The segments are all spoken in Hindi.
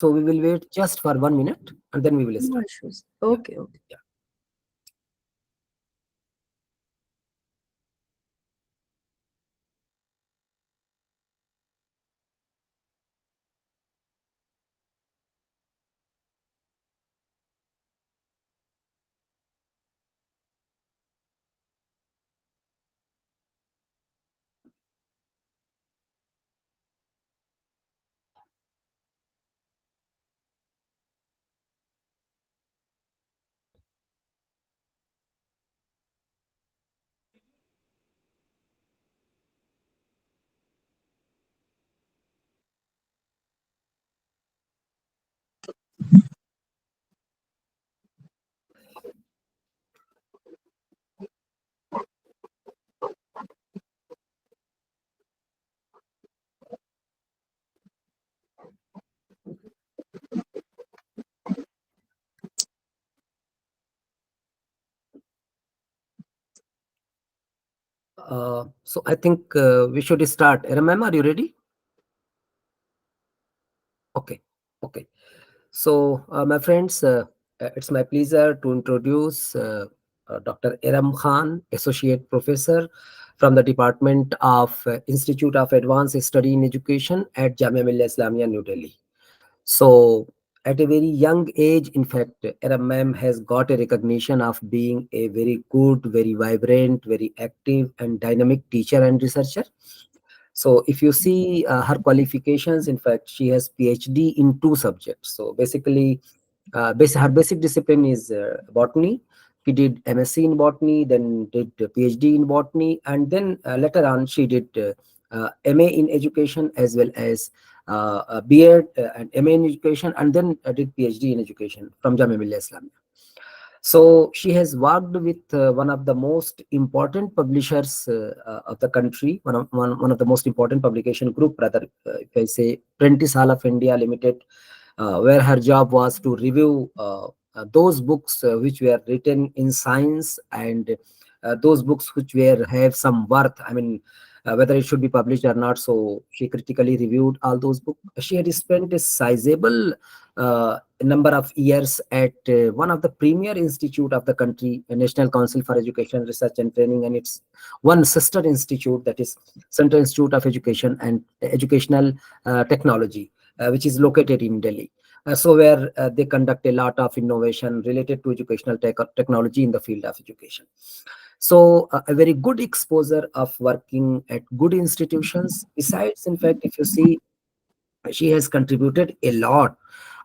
So we will wait just for 1 minute and then we will No start. issues. Yeah. Okay, okay. Yeah. So I think we should start. RMM, are you ready? Okay. Okay. So, my friends, it's my pleasure to introduce Dr. Iram Khan, Associate Professor from the Department of Institute of Advanced Study in Education at Jamia Millia Islamia, New Delhi. So, at a very young age, in fact, Iram ma'am has got a recognition of being a very good, very vibrant, very active, and dynamic teacher and researcher. So if you see her qualifications, in fact, she has PhD in two subjects. So basically, her basic discipline is botany. She did MSc in botany, then did PhD in botany, and then later on she did MA in education as well as BEd and MA in education, and then did PhD in education from Jamia Millia Islamia. So she has worked with one of the most important publishers of the country, one of the most important publication group, rather, if I say Prentice Hall of India Limited, where her job was to review those books which were written in science and those books which were have some worth. I mean, whether it should be published or not. So she critically reviewed all those books. She had spent a sizable number of years at one of the premier institute of the country, National Council for Education Research and Training, and its one sister institute, that is Central Institute of Education and Educational Technology, which is located in Delhi. So where they conduct a lot of innovation related to educational technology in the field of education. So a very good exposure of working at good institutions. Besides, in fact, if you see, she has contributed a lot.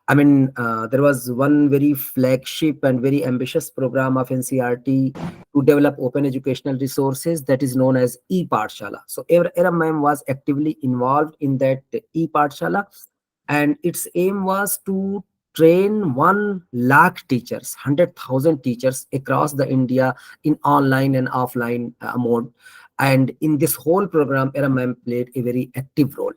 I mean, there was one very flagship and very ambitious program of NCRT to develop open educational resources that is known as e-Pathshala. So Era ma'am was actively involved in that e-Pathshala, and its aim was to train 1 lakh teachers, 100,000 teachers across the India in online and offline mode. And in this whole program, Era ma'am played a very active role.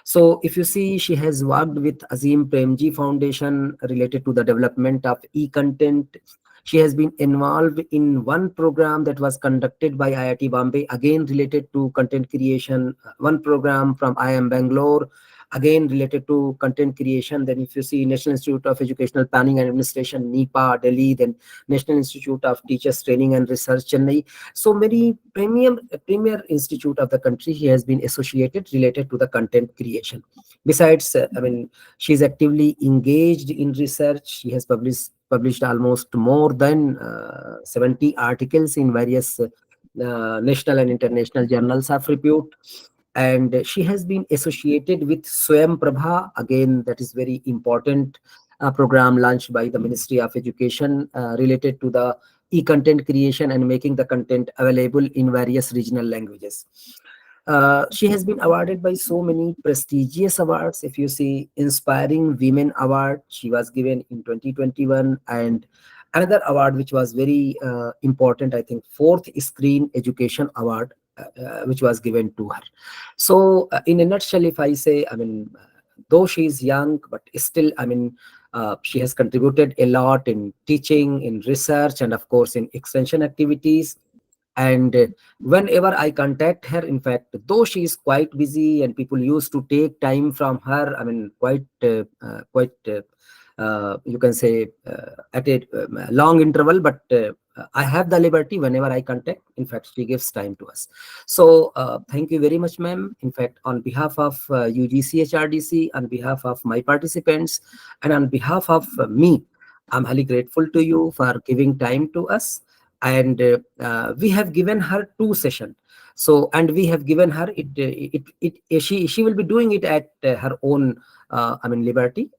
So if you see, she has worked with Azim Premji Foundation related to the development of e-content. She has been involved in one program that was conducted by IIT Bombay, again related to content creation. One program from IIM Bangalore, again related to content creation. Then if you see National Institute of Educational Planning and Administration, NIPA, Delhi, then National Institute of Teachers Training and Research, Chennai. So many premier institute of the country he has been associated related to the content creation. Besides, I mean, she is actively engaged in research. She has published almost more than 70 articles in various national and international journals of repute. And she has been associated with Swayam Prabha, again, that is very important program launched by the Ministry of Education related to the e-content creation and making the content available in various regional languages. She has been awarded by so many prestigious awards. If you see, Inspiring Women Award, she was given in 2021, and another award which was very important, I think, Fourth Screen Education Award, which was given to her. So, in a nutshell, if I say, I mean, though she is young, but still, I mean, she has contributed a lot in teaching, in research, and of course in extension activities. And whenever I contact her, in fact, though she is quite busy and people used to take time from her, I mean, you can say at a long interval, but I have the liberty whenever I contact. In fact, she gives time to us. So thank you very much, ma'am. In fact, on behalf of UGCHRDC, on behalf of my participants, and on behalf of me, I'm highly grateful to you for giving time to us. And we have given her two sessions. So, and we have given her she will be doing it at her own I mean liberty,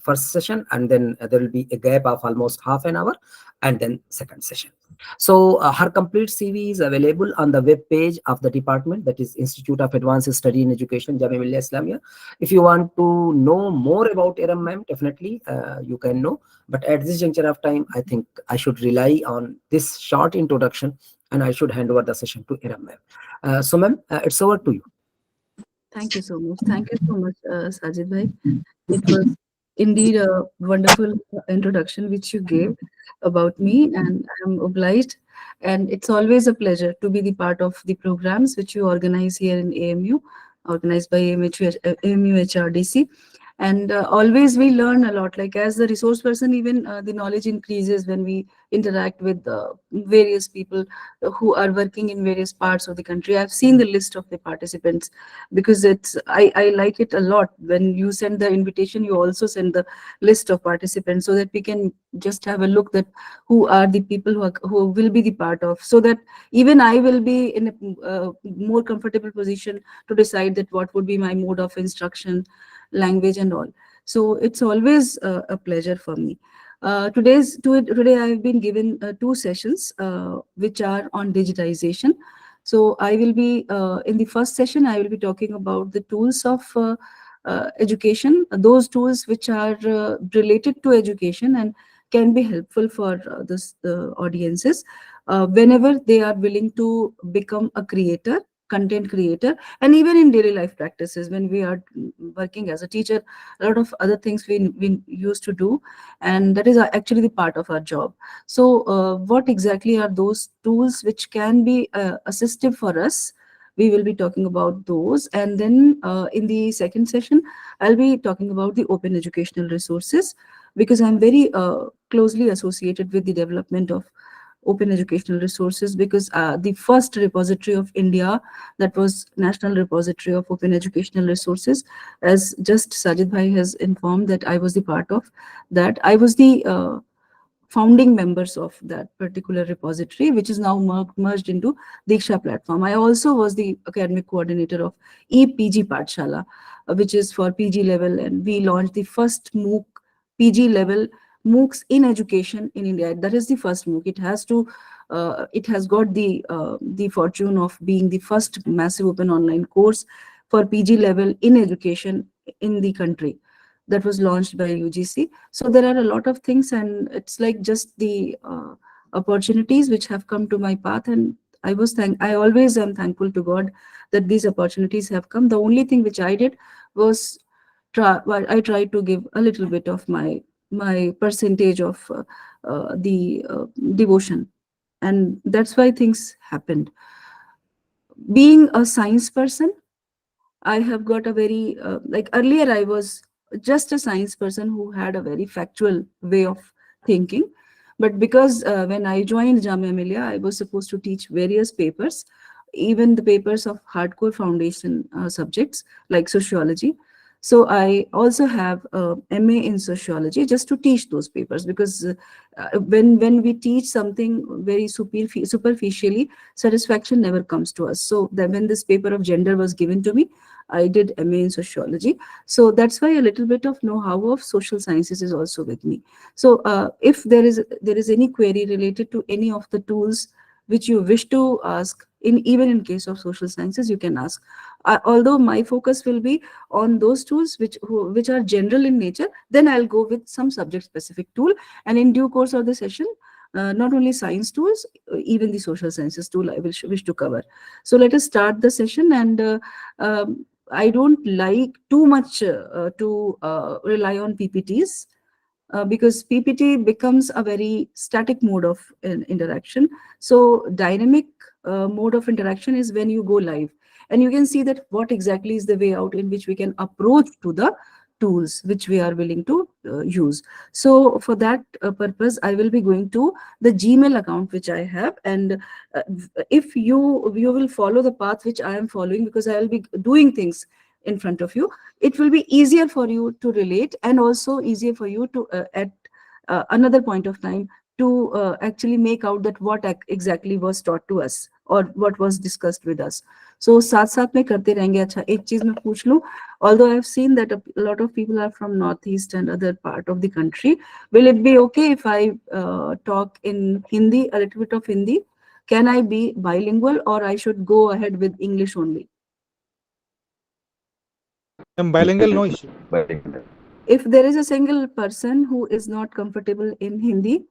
first session, and then there will be a gap of almost half an hour, and then second session. So her complete CV is available on the web page of the department, that is Institute of Advanced Study in Education, Jamia Millia Islamia. If you want to know more about Iram ma'am, definitely you can know. But at this juncture of time, I think I should rely on this short introduction, and I should hand over the session to Iram ma'am. So ma'am, it's over to you. Thank you so much. Thank you so much, Sajid bhai. It was indeed a wonderful introduction which you gave about me, and I'm obliged. And it's always a pleasure to be the part of the programs which you organize here in AMU, organized by AMU HRDC. And always we learn a lot. Like as the resource person, even the knowledge increases when we interact with various people who are working in various parts of the country. I've seen the list of the participants because I like it a lot. When you send the invitation, you also send the list of participants so that we can just have a look that who are the people who will be the part of, so that even I will be in a more comfortable position to decide that what would be my mode of instruction, language and all. So it's always a pleasure for me. Today I've been given two sessions which are on digitization. So I will be in the first session, I will be talking about the tools of education, those tools which are related to education and can be helpful for this audiences whenever they are willing to become a creator, content creator, and even in daily life practices when we are working as a teacher, a lot of other things we used to do, and that is actually the part of our job. So what exactly are those tools which can be assistive for us? We will be talking about those, and then in the second session I'll be talking about the open educational resources, because I'm very closely associated with the development of open educational resources, because the first repository of India, that was National Repository of Open Educational Resources, as just Sajid Bhai has informed that I was the part of that. I was the founding members of that particular repository, which is now merged into Diksha platform. I also was the academic coordinator of ePG Pathshala, which is for PG level, and we launched the first MOOC, PG level MOOCs in education in India. That is the first MOOC. It has got the fortune of being the first massive open online course for PG level in education in the country, that was launched by UGC. So there are a lot of things, and it's like just the opportunities which have come to my path, and I always am thankful to God that these opportunities have come. The only thing which I did was I tried to give a little bit of my percentage of the devotion, and that's why things happened. Being a science person, I have got a very, like earlier, I was just a science person who had a very factual way of thinking. But because when I joined Jamia Millia, I was supposed to teach various papers, even the papers of hardcore foundation subjects like sociology. So I also have a MA in sociology just to teach those papers, because when we teach something very superficially, satisfaction never comes to us. So then when this paper of gender was given to me, I did MA in sociology. So that's why a little bit of know-how of social sciences is also with me. So if there is any query related to any of the tools which you wish to ask, even in case of social sciences, you can ask. Although my focus will be on those tools which are general in nature, then I'll go with some subject specific tool, and in due course of the session, not only science tools, even the social sciences tool I will wish to cover. So let us start the session, and I don't like too much to rely on PPTs, because PPT becomes a very static mode of interaction. So dynamic mode of interaction is when you go live, and you can see that what exactly is the way out in which we can approach to the tools which we are willing to use. So for that purpose, I will be going to the Gmail account which I have, and if you will follow the path which I am following, because I will be doing things in front of you, it will be easier for you to relate, and also easier for you to at another point of time to actually make out that what exactly was taught to us or what was discussed with us. So साथ साथ में करते रहेंगे. अच्छा, एक चीज मैं पूछ लूं, although I have seen that a lot of people are from northeast and other part of the country, will it be okay if I talk in Hindi, a little bit of Hindi? Can I be bilingual, or I should go ahead with English only? I'm bilingual, no issue. Bilingual. If there is a single person who is not comfortable in Hindi,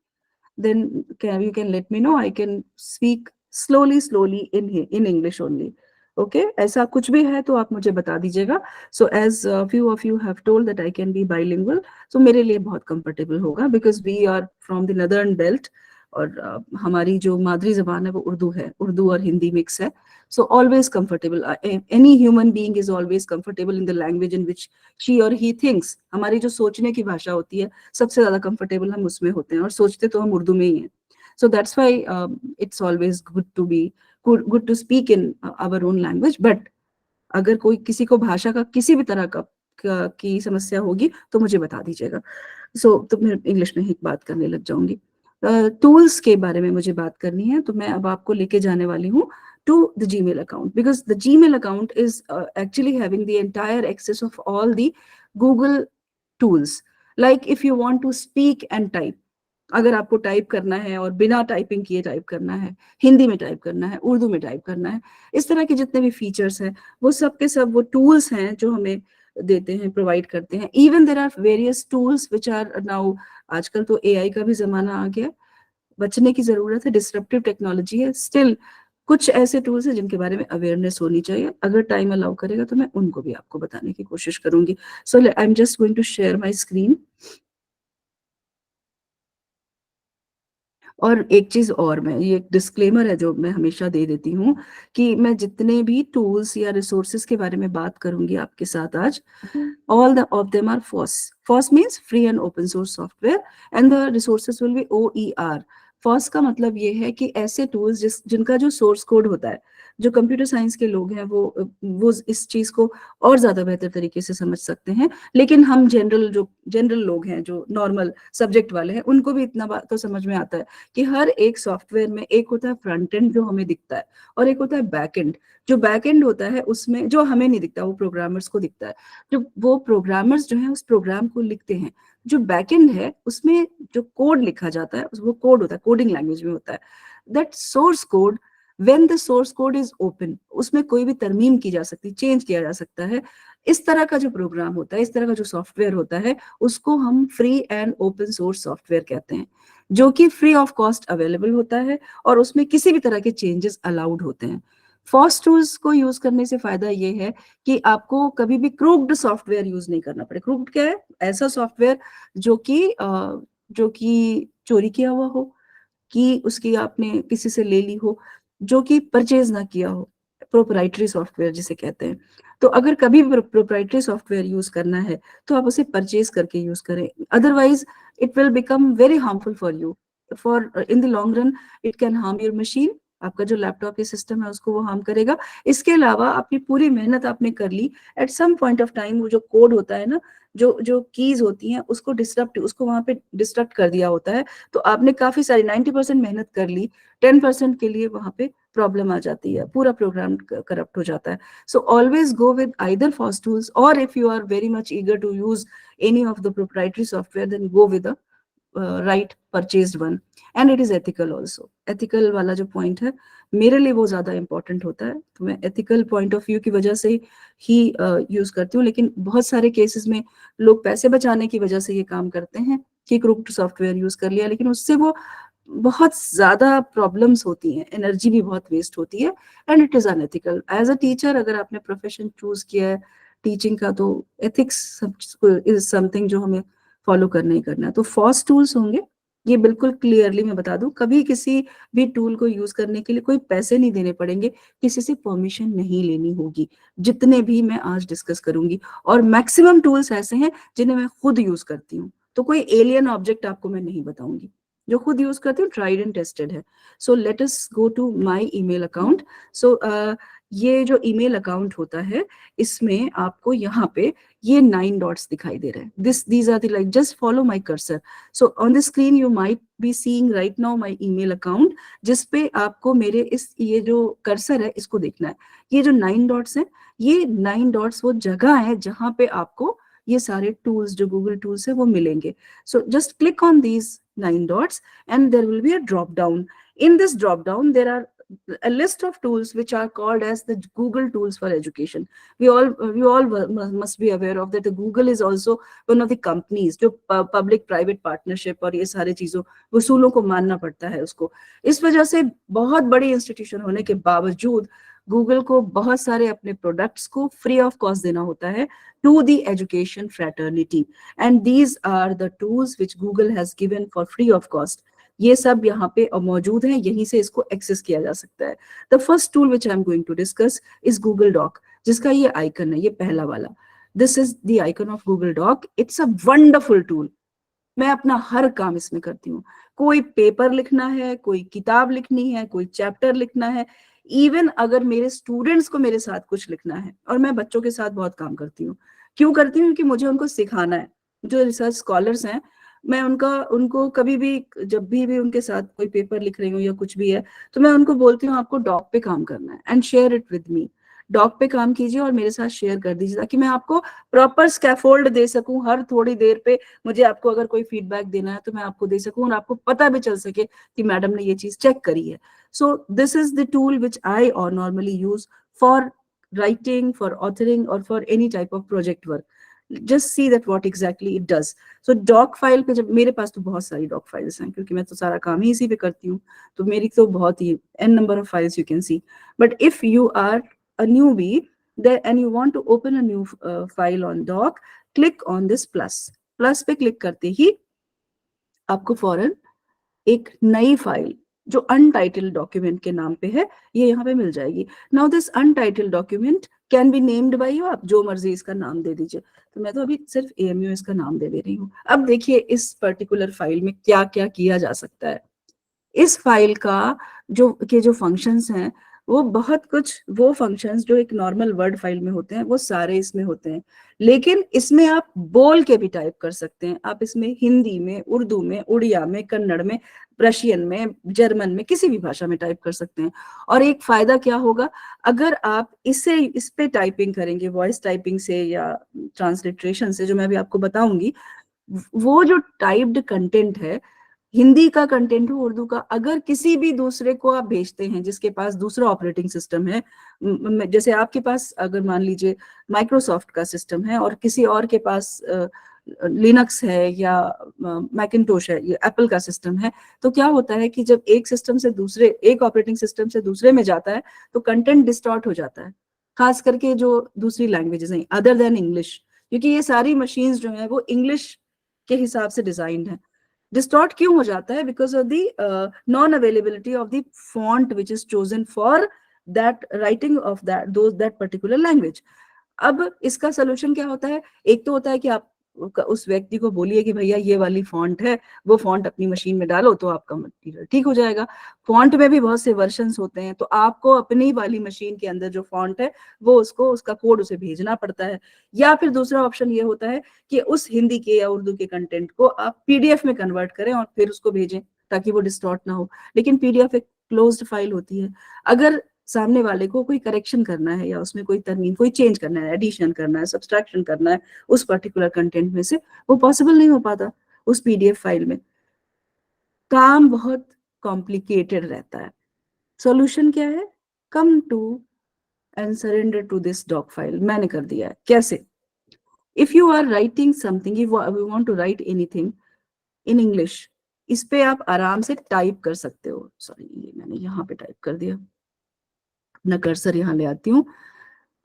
then you can let me know. I can speak slowly in English only. Okay, ऐसा कुछ भी है तो आप मुझे बता दीजिएगा. So as few of you have told that I can be bilingual, so मेरे लिए बहुत comfortable होगा, because we are from the northern belt, और हमारी जो मादरी जबान है वो उर्दू है, उर्दू और हिंदी मिक्स है. So always comfortable. Any human being is always comfortable in the language in which she or he thinks. हमारी जो सोचने की भाषा होती है, सबसे ज्यादा कंफर्टेबल हम उसमें होते हैं, और सोचते तो हम उर्दू में ही हैं. So that's why it's always good to speak in our own language. But अगर कोई किसी को भाषा का किसी भी तरह की समस्या होगी तो मुझे बता दीजिएगा. तो मैं इंग्लिश में ही बात करने लग जाऊंगी. टूल्स के बारे में मुझे बात करनी है, तो मैं अब आपको लेके जाने वाली हूँ to the Gmail account, because the Gmail account is actually having the entire access of all the Google tools. Like if you want to speak and type, अगर आपको टाइप करना है और बिना टाइपिंग किए टाइप करना है, हिंदी में टाइप करना है, उर्दू में टाइप करना है, इस तरह के जितने भी फीचर्स हैं वो सब के सब वो टूल्स हैं जो हमें देते हैं, प्रोवाइड करते हैं. Even there are various tools which are now, आजकल तो एआई का भी जमाना आ गया, बचने की जरूरत है, डिसरप्टिव टेक्नोलॉजी है. स्टिल कुछ ऐसे टूल्स हैं जिनके बारे में अवेयरनेस होनी चाहिए. अगर टाइम अलाउ करेगा तो मैं उनको भी आपको बताने की कोशिश करूंगी. So I am just going to share my screen. और एक चीज और, मैं ये एक डिस्क्लेमर है जो मैं हमेशा दे देती हूँ, कि मैं जितने भी टूल्स या रिसोर्सेज के बारे में बात करूंगी आपके साथ आज, all of them are FOSS. FOSS means free and open source software, and the resources will be OER. FOSS का मतलब ये है कि ऐसे टूल्स जिनका जो सोर्स कोड होता है, जो कंप्यूटर साइंस के लोग हैं वो इस चीज को और ज्यादा बेहतर तरीके से समझ सकते हैं, लेकिन हम जनरल लोग हैं, जो नॉर्मल सब्जेक्ट वाले हैं, उनको भी इतना बात तो समझ में आता है कि हर एक सॉफ्टवेयर में एक होता है फ्रंट एंड जो हमें दिखता है, और एक होता है बैक एंड. जो बैक एंड होता है उसमें जो हमें नहीं दिखता, वो प्रोग्रामर्स को दिखता है. जो वो प्रोग्रामर्स जो है उस प्रोग्राम को लिखते हैं. जो बैक एंड है उसमें जो कोड लिखा जाता है वो कोड होता है, कोडिंग लैंग्वेज में होता है. That source code, when the source code is open, उसमें कोई भी तरमीम की जा सकती, चेंज किया जा सकता है. इस तरह का जो प्रोग्राम होता है, इस तरह का जो सॉफ्टवेयर होता है, उसको हम free and open source software कहते हैं, जो कि फ्री ऑफ कॉस्ट अवेलेबल होता है और उसमें किसी भी तरह के चेंजेस अलाउड होते हैं. फॉस टूल्स को यूज करने से फायदा ये है कि आपको कभी भी क्रूक्ड सॉफ्टवेयर यूज नहीं करना पड़े. क्रूक्ड क्या है? ऐसा सॉफ्टवेयर जो कि चोरी किया हुआ हो, कि उसकी आपने किसी से ले ली हो, जो कि परचेज ना किया हो, प्रोप्राइटरी सॉफ्टवेयर जिसे कहते हैं. तो अगर कभी भी प्रोप्राइटरी सॉफ्टवेयर यूज करना है तो आप उसे परचेज करके यूज करें, otherwise it will become very harmful for you. For in the long run it can harm your machine. आपका जो लैपटॉप या सिस्टम है उसको वो हार्म करेगा. इसके अलावा अपनी पूरी मेहनत आपने कर ली, at some point of time वो जो कोड होता है ना, जो कीज होती हैं उसको वहां पे डिस्ट्रक्ट कर दिया होता है. तो आपने काफी सारी 90% मेहनत कर ली, 10% के लिए वहां पे प्रॉब्लम आ जाती है, पूरा प्रोग्राम करप्ट हो जाता है. So always go with either FOSS tools, और if you are very much eager to use any of the proprietary software, then go with the right purchased one. And it is ethical also. Ethical वाला जो पॉइंट है मेरे लिए वो ज्यादा इंपॉर्टेंट होता है, तो मैं एथिकल पॉइंट ऑफ व्यू की वजह से ही यूज करती हूँ. लेकिन बहुत सारे केसेस में लोग पैसे बचाने की वजह से ये काम करते हैं कि क्रूक्ड सॉफ्टवेयर यूज कर लिया, लेकिन उससे वो बहुत ज्यादा प्रॉब्लम्स होती हैं, एनर्जी भी बहुत वेस्ट होती है, and it is unethical. As a teacher, अगर आपने प्रोफेशन चूज किया है टीचिंग का, तो एथिक्स इज समथिंग जो हमें फॉलो करना ही करना है. तो फॉस टूल्स होंगे, ये बिल्कुल क्लियरली मैं बता दूं, कभी किसी भी टूल को यूज करने के लिए कोई पैसे नहीं देने पड़ेंगे, किसी से परमिशन नहीं लेनी होगी, जितने भी मैं आज डिस्कस करूंगी। और मैक्सिमम टूल्स ऐसे हैं जिन्हें मैं खुद यूज करती हूँ, तो कोई एलियन ऑब्जेक्ट आपको मैं नहीं बताऊंगी, जो खुद यूज करती हूँ, ट्राइड एंड टेस्टेड है। So let us go to my email account. So ये जो ईमेल अकाउंट होता है, इसमें आपको यहाँ पे ये 9 डॉट्स दिखाई दे रहे हैं। These are the, like, just follow my cursor. So on the screen you might be seeing right now my email account, जिसपे आपको मेरे इस, ये जो कर्सर है इसको देखना है। ये जो 9 डॉट्स हैं, ये 9 डॉट्स वो जगह है जहां पे आपको ये सारे टूल्स जो गूगल टूल्स है वो मिलेंगे। So just click on these 9 dots and there will be a drop down. In this drop down there are a list of tools which are called as the Google tools for education. We all must be aware of that the Google is also one of the companies जो public private partnership और ये सारे चीजों वसूलों को मानना पड़ता है उसको। इस वजह से बहुत बड़ी इंस्टीट्यूशन होने के बावजूद गूगल को बहुत सारे अपने प्रोडक्ट्स को फ्री ऑफ कॉस्ट देना होता है to the education fraternity, and these are the tools which Google has given for free of cost. ये सब यहाँ पे मौजूद हैं, यहीं से इसको एक्सेस किया जा सकता है। The first tool which I am going to discuss is Google doc, जिसका ये आइकन है, ये पहला वाला। This is the icon of Google doc. It's a wonderful tool. मैं अपना हर काम इसमें करती हूँ। कोई पेपर लिखना है, कोई किताब लिखनी है, कोई चैप्टर लिखना है, इवन अगर मेरे स्टूडेंट्स को मेरे साथ कुछ लिखना है, और मैं बच्चों के साथ बहुत काम करती हूँ। क्यों करती हूँ? कि मुझे उनको सिखाना है। जो रिसर्च स्कॉलर्स हैं, मैं उनको कभी भी, जब भी उनके साथ कोई पेपर लिख रही हूँ या कुछ भी है, तो मैं उनको बोलती हूँ आपको डॉक पे काम करना है, and share it with me. Doc पे काम कीजिए और मेरे साथ शेयर कर दीजिए, ताकि मैं आपको प्रॉपर स्कैफोल्ड दे सकूं। हर थोड़ी देर पे मुझे आपको अगर कोई फीडबैक देना है तो मैं आपको दे सकूं, और आपको पता भी चल सके कि मैडम ने ये चीज चेक करी है। So this is the tool which I और normally use for writing, for authoring, और for any type of project work. Just see that what exactly it does. So doc file पे, जब मेरे पास तो बहुत सारी डॉक फाइल्स हैं, क्योंकि मैं तो सारा काम ही इसी पे करती हूँ, तो मेरी तो बहुत ही n number of files you can see. But if you are a newbie there and you want to open a new file on doc, click on this plus पे क्लिक करते ही आपको फौरन एक नई फाइल जो अनटाइटल्ड डॉक्यूमेंट के नाम पे है, ये यहाँ पे मिल जाएगी। Now this untitled document can be named by you, आप जो मर्जी इसका नाम दे दीजिए। तो मैं तो अभी सिर्फ AMU इसका नाम दे रही हूँ। अब देखिए इस पर्टिकुलर फाइल में क्या क्या किया जा सकता है। इस फाइल का जो फंक्शंस हैं, वो बहुत कुछ, वो फंक्शंस जो एक नॉर्मल वर्ड फाइल में होते हैं वो सारे इसमें होते हैं, लेकिन इसमें आप बोल के भी टाइप कर सकते हैं। आप इसमें हिंदी में, उर्दू में, उड़िया में, कन्नड़ में, रशियन में, जर्मन में, किसी भी भाषा में टाइप कर सकते हैं। और एक फायदा क्या होगा, अगर आप इस पे टाइपिंग करेंगे, वॉइस टाइपिंग से या ट्रांसलिटरेशन से, जो मैं अभी आपको बताऊंगी, वो जो टाइप्ड कंटेंट है, हिंदी का कंटेंट हो, उर्दू का, अगर किसी भी दूसरे को आप भेजते हैं जिसके पास दूसरा ऑपरेटिंग सिस्टम है, जैसे आपके पास अगर मान लीजिए माइक्रोसॉफ्ट का सिस्टम है और किसी और के पास लिनक्स है या मैकिंटोश है, ये एप्पल का सिस्टम है, तो क्या होता है कि जब एक सिस्टम से दूसरे, एक ऑपरेटिंग सिस्टम से दूसरे में जाता है, तो कंटेंट डिस्टॉर्ट हो जाता है, खास करके जो दूसरी लैंग्वेजेस हैं अदर देन इंग्लिश, क्योंकि ये सारी मशीन्स जो है वो इंग्लिश के हिसाब से डिजाइंड है। डिस्टॉर्ट क्यों हो जाता है? Because of the non availability of the font which is chosen for that writing of that particular language. अब इसका सोल्यूशन क्या होता है? एक तो होता है कि आप उस व्यक्ति को बोलिए कि भैया ये वाली फॉन्ट है, वो फॉन्ट अपनी मशीन में डालो तो आपका मटीरियल ठीक हो जाएगा। फॉन्ट में भी बहुत से वर्जन्स होते हैं, तो आपको अपनी वाली मशीन के अंदर जो फॉन्ट है वो उसका कोड उसे भेजना पड़ता है। या फिर दूसरा ऑप्शन ये होता है कि उस हिंदी के या उर्दू के कंटेंट को आप PDF में कन्वर्ट करें और फिर उसको भेजें, ताकि वो डिस्टॉर्ट ना हो। लेकिन PDF एक क्लोज्ड फाइल होती है, अगर सामने वाले को कोई करेक्शन करना है या उसमें कोई तरमीम, कोई चेंज करना है, एडिशन करना है, सब्सट्रैक्शन करना है उस पर्टिकुलर कंटेंट में से, वो पॉसिबल नहीं हो पाता उस PDF फाइल में। काम बहुत कॉम्प्लिकेटेड रहता है। सॉल्यूशन क्या है? Come to and surrender to this doc file. मैंने कर दिया है। कैसे? If you are writing something, if you want to write anything in English, इस पे आप आराम से टाइप कर सकते हो। सॉरी, ये मैंने यहाँ पे टाइप कर दिया। अपना कर्सर यहाँ ले आती हूँ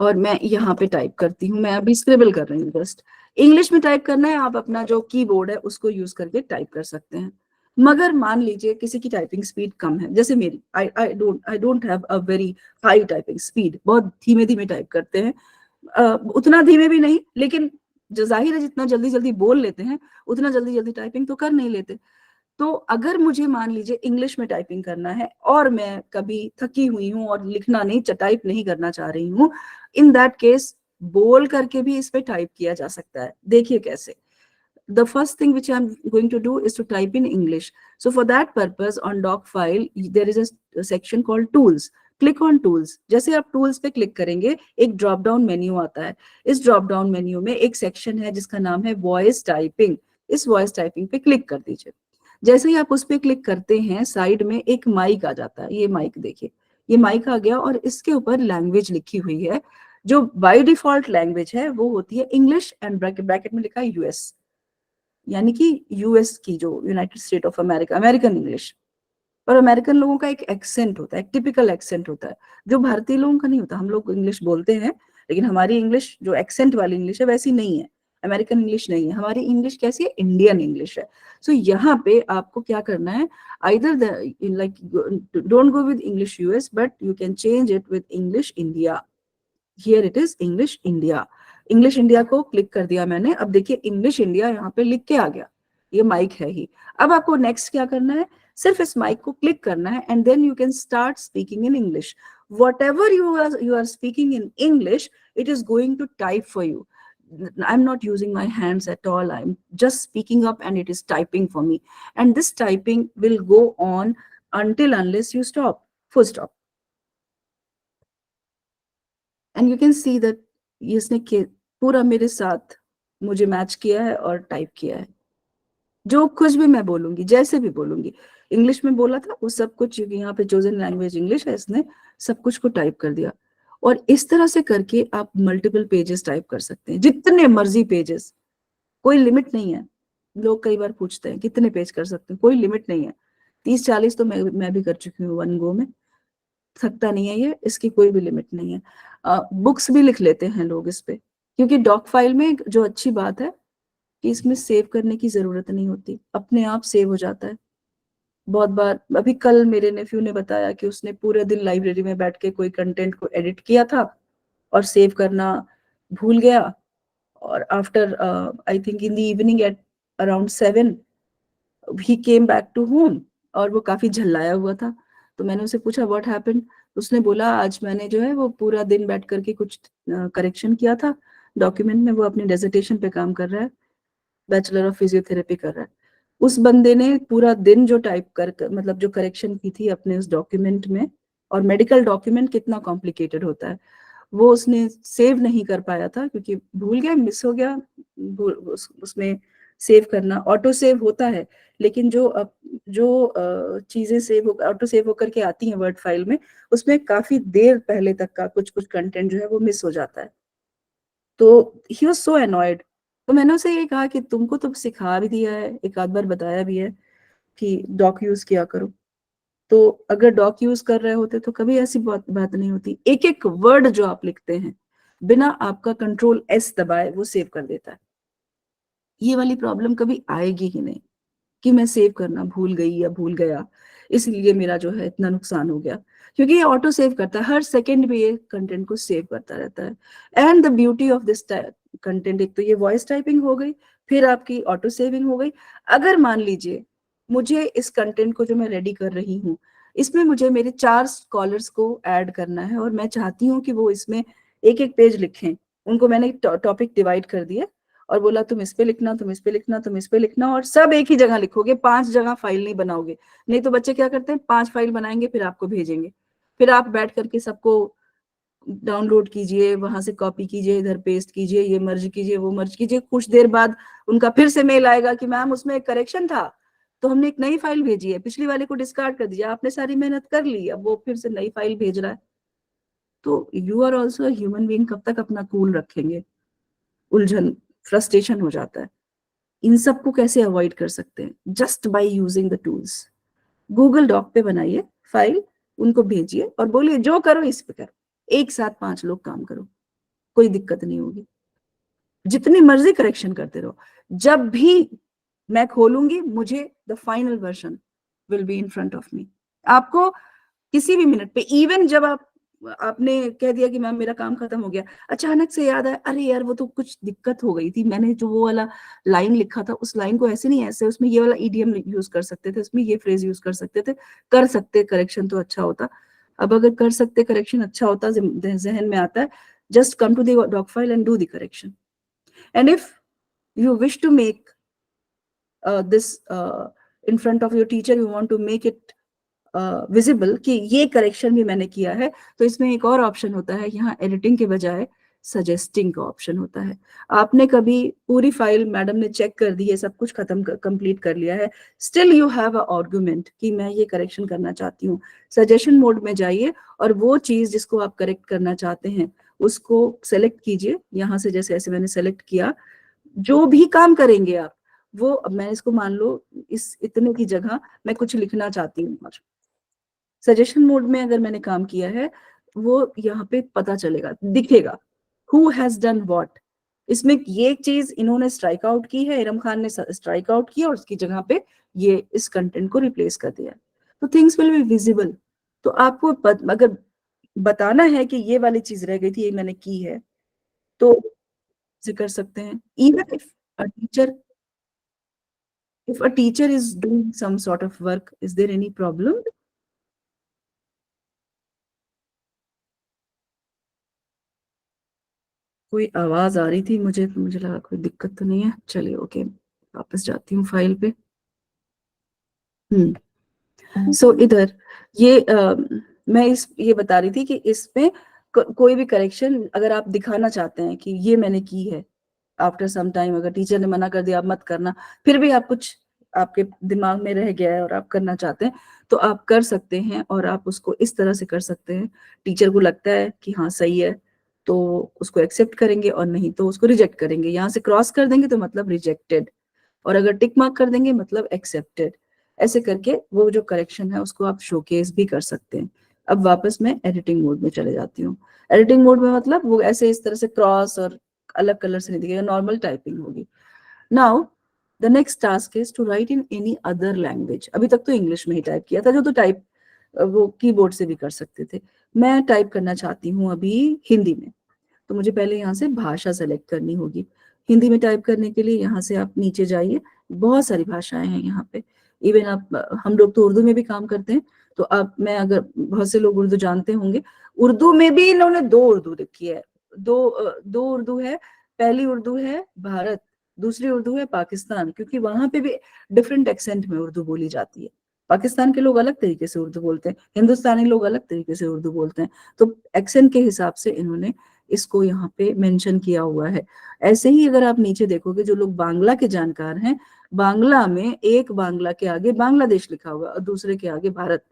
और मैं यहाँ पे टाइप करती हूँ। मैं अभी स्क्रिबल कर रही हूँ जस्ट। इंग्लिश में टाइप करना है, आप अपना जो कीबोर्ड है उसको यूज करके टाइप कर सकते हैं। मगर मान लीजिए किसी की टाइपिंग स्पीड कम है, जैसे मेरी, I don't have a very high typing speed, बहुत धीमे धीमे टाइप करते हैं, उतना धीमे भी नहीं, लेकिन जो जाहिर है जितना जल्दी जल्दी बोल लेते हैं उतना जल्दी जल्दी टाइपिंग तो कर नहीं लेते। तो अगर मुझे मान लीजिए इंग्लिश में टाइपिंग करना है और मैं कभी थकी हुई हूँ और लिखना नहीं, टाइप नहीं करना चाह रही हूँ, इन दैट केस बोल करके भी इस पे टाइप किया जा सकता है। देखिए कैसे। The first thing which I'm going to do is to type in English. So for that purpose on doc file there is a section called tools. Click on tools. जैसे आप tools पे क्लिक करेंगे एक ड्रॉप डाउन मेन्यू आता है। इस ड्रॉप डाउन मेन्यू में एक सेक्शन है जिसका नाम है वॉइस टाइपिंग। इस वॉइस टाइपिंग पे क्लिक कर दीजिए। जैसे ही आप उस पर क्लिक करते हैं साइड में एक माइक आ जाता है। ये माइक देखिए, ये माइक आ गया और इसके ऊपर लैंग्वेज लिखी हुई है। जो बाय डिफॉल्ट लैंग्वेज है वो होती है इंग्लिश एंड ब्रैकेट में लिखा है यूएस, यानी कि यूएस की, जो United state of America, American English. और अमेरिकन लोगों का एक एक्सेंट होता है, एक टिपिकल एक्सेंट होता है, जो भारतीय लोगों का नहीं होता। हम लोग इंग्लिश बोलते हैं लेकिन हमारी इंग्लिश जो एक्सेंट वाली इंग्लिश है वैसी नहीं है, अमेरिकन इंग्लिश नहीं है। हमारी इंग्लिश कैसी है? इंडियन इंग्लिश है। सो यहाँ पे आपको क्या करना है, either like don't go with English US but you can change it with English India. Here it is English India. English India को क्लिक कर दिया मैंने। अब देखिए इंग्लिश इंडिया यहाँ पे लिख के आ गया, ये माइक है ही। अब आपको नेक्स्ट क्या करना है, सिर्फ इस माइक को क्लिक करना है and then you can start speaking in English. whatever you are speaking in English, it is going to type for you. I'm not using my hands at all. I'm just speaking up and it is typing for me. And this typing will go on until unless you stop, full stop. And you can see that इसने पूरा मेरे साथ मुझे मैच किया है और टाइप किया है। जो कुछ भी मैं बोलूंगी, जैसे भी बोलूंगी, इंग्लिश में बोला था वो सब कुछ, क्योंकि यहाँ पे चोजन लैंग्वेज इंग्लिश है, इसने सब कुछ को टाइप कर दिया। और इस तरह से करके आप मल्टीपल पेजेस टाइप कर सकते हैं, जितने मर्जी पेजेस, कोई लिमिट नहीं है। लोग कई बार पूछते हैं कितने पेज कर सकते हैं, कोई लिमिट नहीं है। 30-40 तो मैं भी कर चुकी हूँ वन गो में, थकता नहीं है ये, इसकी कोई भी लिमिट नहीं है। बुक्स भी लिख लेते हैं लोग इस पे, क्योंकि डॉक फाइल में जो अच्छी बात है कि इसमें सेव करने की जरूरत नहीं होती, अपने आप सेव हो जाता है। बहुत बार, अभी कल मेरे नेफ्यू ने बताया कि उसने पूरे दिन लाइब्रेरी में बैठ के कोई कंटेंट को एडिट किया था और सेव करना भूल गया, और after I think in the evening at around 7 ही केम बैक टू होम और वो काफी झल्लाया हुआ था। तो मैंने उसे पूछा व्हाट हैपेंड। उसने बोला आज मैंने जो है वो पूरा दिन बैठ करके कुछ करेक्शन किया था डॉक्यूमेंट में। वो अपने डेजर्टेशन पे काम कर रहा है, बैचलर ऑफ फिजियोथेरेपी कर रहा है। उस बंदे ने पूरा दिन जो टाइप मतलब जो करेक्शन की थी अपने उस डॉक्यूमेंट में, और मेडिकल डॉक्यूमेंट कितना कॉम्प्लिकेटेड होता है, वो उसने सेव नहीं कर पाया था क्योंकि भूल गया, मिस हो गया। उसमें सेव करना, ऑटो सेव होता है, लेकिन जो चीजें सेव ऑटो सेव होकर के आती हैं वर्ड फाइल में, उसमें काफी देर पहले तक का कुछ कुछ कंटेंट जो है वो मिस हो जाता है। तो ही वाज सो अनॉयड। तो मैंने उसे ये कहा कि तुमको तो सिखा भी दिया है, एक आध बार बताया भी है कि डॉक यूज किया करो। तो अगर डॉक यूज कर रहे होते तो कभी ऐसी बात नहीं होती। एक एक वर्ड जो आप लिखते हैं बिना आपका कंट्रोल एस दबाए वो सेव कर देता है। ये वाली प्रॉब्लम कभी आएगी ही नहीं कि मैं सेव करना भूल गई या भूल गया, इसलिए मेरा जो है इतना नुकसान हो गया। क्योंकि ये ऑटो सेव करता है, हर सेकंड में ये कंटेंट को सेव करता रहता है। And the beauty of this content, एक तो ये वॉइस टाइपिंग हो गई, फिर आपकी ऑटो सेविंग हो गई। अगर मान लीजिए मुझे इस कंटेंट को जो मैं रेडी कर रही हूँ, इसमें मुझे मेरे 4 स्कॉलर्स को ऐड करना है और मैं चाहती हूँ कि वो इसमें एक एक पेज लिखें। उनको मैंने टॉपिक डिवाइड कर दिया और बोला तुम इस पे लिखना, तुम इस पे लिखना, तुम इस पे लिखना, और सब एक ही जगह लिखोगे, 5 जगह फाइल नहीं बनाओगे। नहीं तो बच्चे क्या करते हैं, 5 फाइल बनाएंगे फिर आपको भेजेंगे, फिर आप बैठ करके सबको डाउनलोड कीजिए, वहां से कॉपी कीजिए, इधर पेस्ट कीजिए, ये मर्ज कीजिए, वो मर्ज कीजिए। कुछ देर बाद उनका फिर से मेल आएगा कि मैम उसमें एक करेक्शन था तो हमने एक नई फाइल भेजी है, पिछली वाले को डिस्कार्ड कर दिया, आपने सारी मेहनत कर ली, अब वो फिर से नई फाइल भेज रहा है। तो you are also human being, कब तक अपना कूल रखेंगे? उलझन, फ्रस्ट्रेशन हो जाता है। इन सब को कैसे अवॉइड कर सकते हैं? Just by using the tools. Google doc पे बनाइए फाइल, उनको भेजिए और बोलिए जो करो इस पे करो, एक साथ 5 लोग काम करो, कोई दिक्कत नहीं होगी। जितनी मर्जी करेक्शन करते रहो। जब भी मैं खोलूंगी, मुझे the final version will be in front of me. आपको किसी भी मिनट पे, इवन जब आपने कह दिया कि मैम मेरा काम खत्म हो गया, अचानक से याद आया, अरे यार वो तो कुछ दिक्कत हो गई थी, मैंने जो वो वाला लाइन लिखा था उस लाइन को ऐसे नहीं ऐसे, उसमें ये वाला ईडीएम यूज कर सकते थे, उसमें ये फ्रेज यूज कर सकते थे, कर सकते करेक्शन तो अच्छा होता। अब अगर कर सकते करेक्शन अच्छा होता, जहन में आता है, just come to the doc file and do the correction. And if you wish to make this in front of your teacher, you want to make it visible कि ये करेक्शन भी मैंने किया है, तो इसमें एक और ऑप्शन होता है, यहाँ एडिटिंग के बजाय सजेस्टिंग का ऑप्शन होता है। आपने कभी पूरी फाइल मैडम ने चेक कर दी है, सब कुछ खत्म कंप्लीट कर लिया है, still you have a argument कि मैं ये करेक्शन करना चाहती हूँ, सजेशन मोड में जाइए और वो चीज जिसको आप करेक्ट करना चाहते हैं उसको सेलेक्ट कीजिए। यहाँ से जैसे ऐसे मैंने सेलेक्ट किया, जो भी काम करेंगे आप, वो अब मैं इसको मान लो इस इतने की जगह मैं कुछ लिखना चाहती हूँ, और सजेशन मोड में अगर मैंने काम किया है, वो यहाँ पे पता चलेगा, दिखेगा हु हैज डन व्हाट। इसमें ये चीज इन्होंने स्ट्राइक आउट की है, इरम खान ने स्ट्राइक आउट किया और उसकी जगह पे ये इस कंटेंट को रिप्लेस कर दिया, तो थिंग्स विल बी विजिबल। तो आपको अगर बताना है कि ये वाली चीज रह गई थी, ये मैंने की है, तो से कर सकते हैं। Even if a teacher is doing some sort of work, is there any problem? कोई आवाज आ रही थी, मुझे लगा कोई दिक्कत तो नहीं है, चलिए ओके, वापस जाती हूँ फाइल पे। सो इधर ये मैं ये बता रही थी कि इसमें कोई भी करेक्शन अगर आप दिखाना चाहते हैं कि ये मैंने की है, आफ्टर सम टाइम अगर टीचर ने मना कर दिया आप मत करना, फिर भी आप कुछ आपके दिमाग में रह गया है और आप करना चाहते हैं, तो आप कर सकते हैं और आप उसको इस तरह से कर सकते हैं, टीचर को लगता है कि हाँ सही है तो उसको एक्सेप्ट करेंगे और नहीं तो उसको रिजेक्ट करेंगे। यहाँ से क्रॉस कर देंगे तो मतलब रिजेक्टेड, और अगर टिक मार्क कर देंगे मतलब एक्सेप्टेड। ऐसे करके वो जो करेक्शन है उसको आप शोकेस भी कर सकते हैं। अब वापस मैं एडिटिंग मोड में चले जाती हूँ। एडिटिंग मोड में मतलब वो ऐसे इस तरह से क्रॉस और अलग कलर से नहीं दिखेगा, नॉर्मल टाइपिंग होगी। Now the next task is to write in any other language. अभी तक तो इंग्लिश में ही टाइप किया था, जो तो टाइप वो कीबोर्ड से भी कर सकते थे। मैं टाइप करना चाहती हूँ अभी हिंदी में, तो मुझे पहले यहाँ से भाषा सेलेक्ट करनी होगी। हिंदी में टाइप करने के लिए यहाँ से आप नीचे जाइए, बहुत सारी भाषाएं हैं यहाँ पे। इवन आप, हम लोग तो उर्दू में भी काम करते हैं, तो अब मैं अगर, बहुत से लोग उर्दू जानते होंगे, उर्दू में भी इन्होंने दो उर्दू रखी है, दो उर्दू है। पहली उर्दू है भारत, दूसरी उर्दू है पाकिस्तान, क्योंकि वहां पे भी डिफरेंट एक्सेंट में उर्दू बोली जाती है। पाकिस्तान के लोग अलग तरीके से उर्दू बोलते हैं, हिंदुस्तानी लोग अलग तरीके से उर्दू बोलते हैं, तो एक्सेंट के हिसाब से इन्होंने इसको यहाँ पे मेंशन किया हुआ है। ऐसे ही अगर आप नीचे देखोगे, जो लोग बांग्ला के जानकार हैं, बांग्ला में एक बांग्ला के आगे बांग्लादेश लिखा हुआ है और दूसरे के आगे भारत।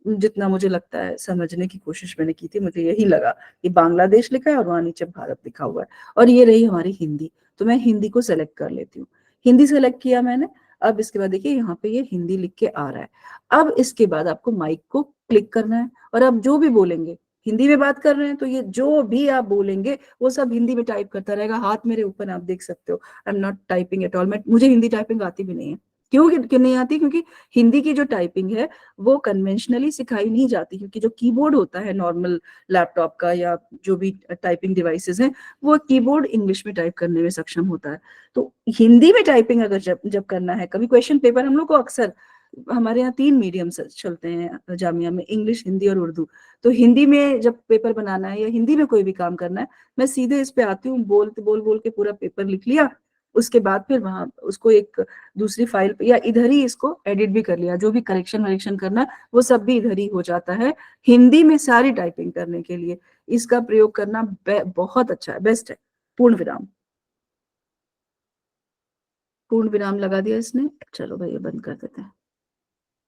जितना मुझे लगता है, समझने की कोशिश मैंने की थी, मुझे यही लगा कि बांग्लादेश लिखा है और वहां नीचे भारत लिखा हुआ है। और ये रही हमारी हिंदी, तो मैं हिंदी को सेलेक्ट कर लेती हूँ। हिंदी सेलेक्ट किया मैंने। अब इसके बाद देखिए यहाँ पे ये हिंदी लिख के आ रहा है। अब इसके बाद आपको माइक को क्लिक करना है और आप जो भी बोलेंगे, हिंदी में बात कर रहे हैं तो ये जो भी आप बोलेंगे वो सब हिंदी में टाइप करता रहेगा। हाथ मेरे ऊपर आप देख सकते हो, I am not typing at all. मुझे हिंदी टाइपिंग आती भी नहीं है। क्यों नहीं आती? क्योंकि हिंदी की जो टाइपिंग है वो कन्वेंशनली सिखाई नहीं जाती, क्योंकि जो कीबोर्ड होता है नॉर्मल लैपटॉप का या जो भी टाइपिंग डिवाइसेस हैं, वो कीबोर्ड इंग्लिश में टाइप करने में सक्षम होता है। तो हिंदी में टाइपिंग अगर जब जब करना है, कभी क्वेश्चन पेपर, हम लोग को अक्सर, हमारे यहाँ 3 मीडियम चलते हैं जामिया में, इंग्लिश, हिंदी और उर्दू। तो हिंदी में जब पेपर बनाना है या हिंदी में कोई भी काम करना है, मैं सीधे इस पे आती हूँ, बोल बोल के पूरा पेपर लिख लिया। उसके बाद फिर वहां उसको एक दूसरी फाइल पे या इधर ही इसको एडिट भी कर लिया, जो भी करेक्शन वरेक्शन करना है वो सब भी इधर ही हो जाता है। हिंदी में सारी टाइपिंग करने के लिए इसका प्रयोग करना बहुत अच्छा है, बेस्ट है। पूर्ण विराम, पूर्ण विराम लगा दिया इसने। चलो भाई ये बंद कर देते हैं।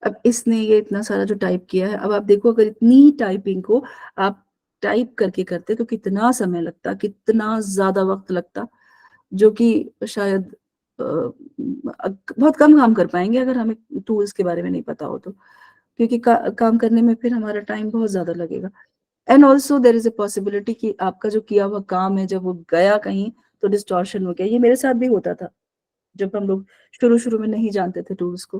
अब इसने ये इतना सारा जो टाइप किया है, अब आप देखो, अगर इतनी टाइपिंग को आप टाइप करके करते तो कितना समय लगता, कितना ज्यादा वक्त लगता, जो कि शायद बहुत कम काम कर पाएंगे अगर हमें टूल्स के बारे में नहीं पता हो तो, क्योंकि काम करने में फिर हमारा टाइम बहुत ज्यादा लगेगा। And also there is a possibility कि आपका जो किया हुआ काम है जब वो गया कहीं तो डिस्टॉर्शन हो गया। ये मेरे साथ भी होता था, जब हम लोग शुरू शुरू में नहीं जानते थे टूल्स को,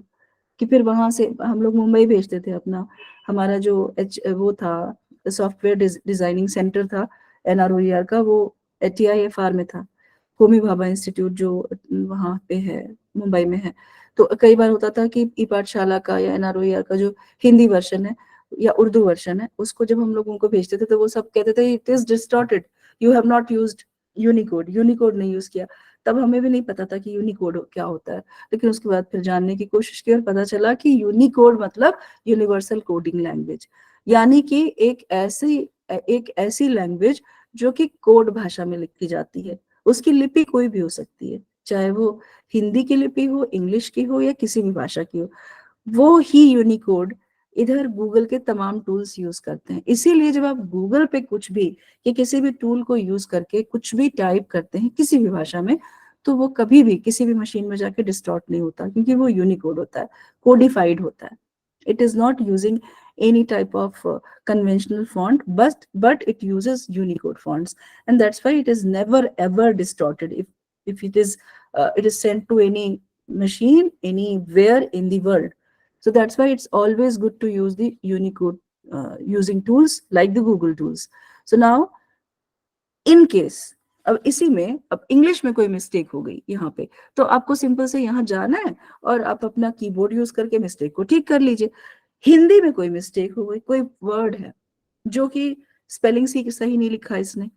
कि फिर वहां से हम लोग मुंबई भेजते थे अपना, हमारा जो वो था सॉफ्टवेयर डिजाइनिंग सेंटर था NROER का, वो TIFR में था, होमी भाभा इंस्टीट्यूट जो वहाँ पे है, मुंबई में है। तो कई बार होता था कि ई पाठशाला का या NROER का जो हिंदी वर्जन है या उर्दू वर्जन है, उसको जब हम लोग उनको भेजते थे तो वो सब कहते थे it is distorted, you have not used Unicode, Unicode नहीं यूज किया। तब हमें भी नहीं पता था कि यूनिकोड क्या होता है, लेकिन उसके बाद फिर जानने की कोशिश की और पता चला कि यूनिकोड मतलब यूनिवर्सल कोडिंग लैंग्वेज, यानी कि एक ऐसी लैंग्वेज जो कि कोड भाषा में लिखी जाती है। उसकी लिपि कोई भी हो सकती है, चाहे वो हिंदी की लिपि हो, इंग्लिश की हो या किसी भी भाषा की हो, वो ही यूनिकोड इधर गूगल के तमाम टूल्स यूज करते हैं। इसीलिए जब आप गूगल पे कुछ भी या किसी भी टूल को यूज करके कुछ भी टाइप करते हैं किसी भी भाषा में, तो वो कभी भी किसी भी मशीन में जाके डिस्टॉर्ट नहीं होता, क्योंकि वो यूनिकोड होता है, कोडिफाइड होता है। It is not using any type of conventional font, but it uses Unicode fonts, and that's why it is never ever distorted if it is sent to any machine anywhere in the world. So that's why it's always good to use the Unicode using tools like the Google tools. So now in case अब इसी में अब इंग्लिश में कोई मिस्टेक हो गई यहाँ पे, तो आपको सिंपल से यहाँ जाना है और आप अपना कीबोर्ड यूज करके मिस्टेक को ठीक कर लीजिए। हिंदी में कोई मिस्टेक हो गई, कोई वर्ड है जो कि स्पेलिंग सही नहीं लिखा इसने,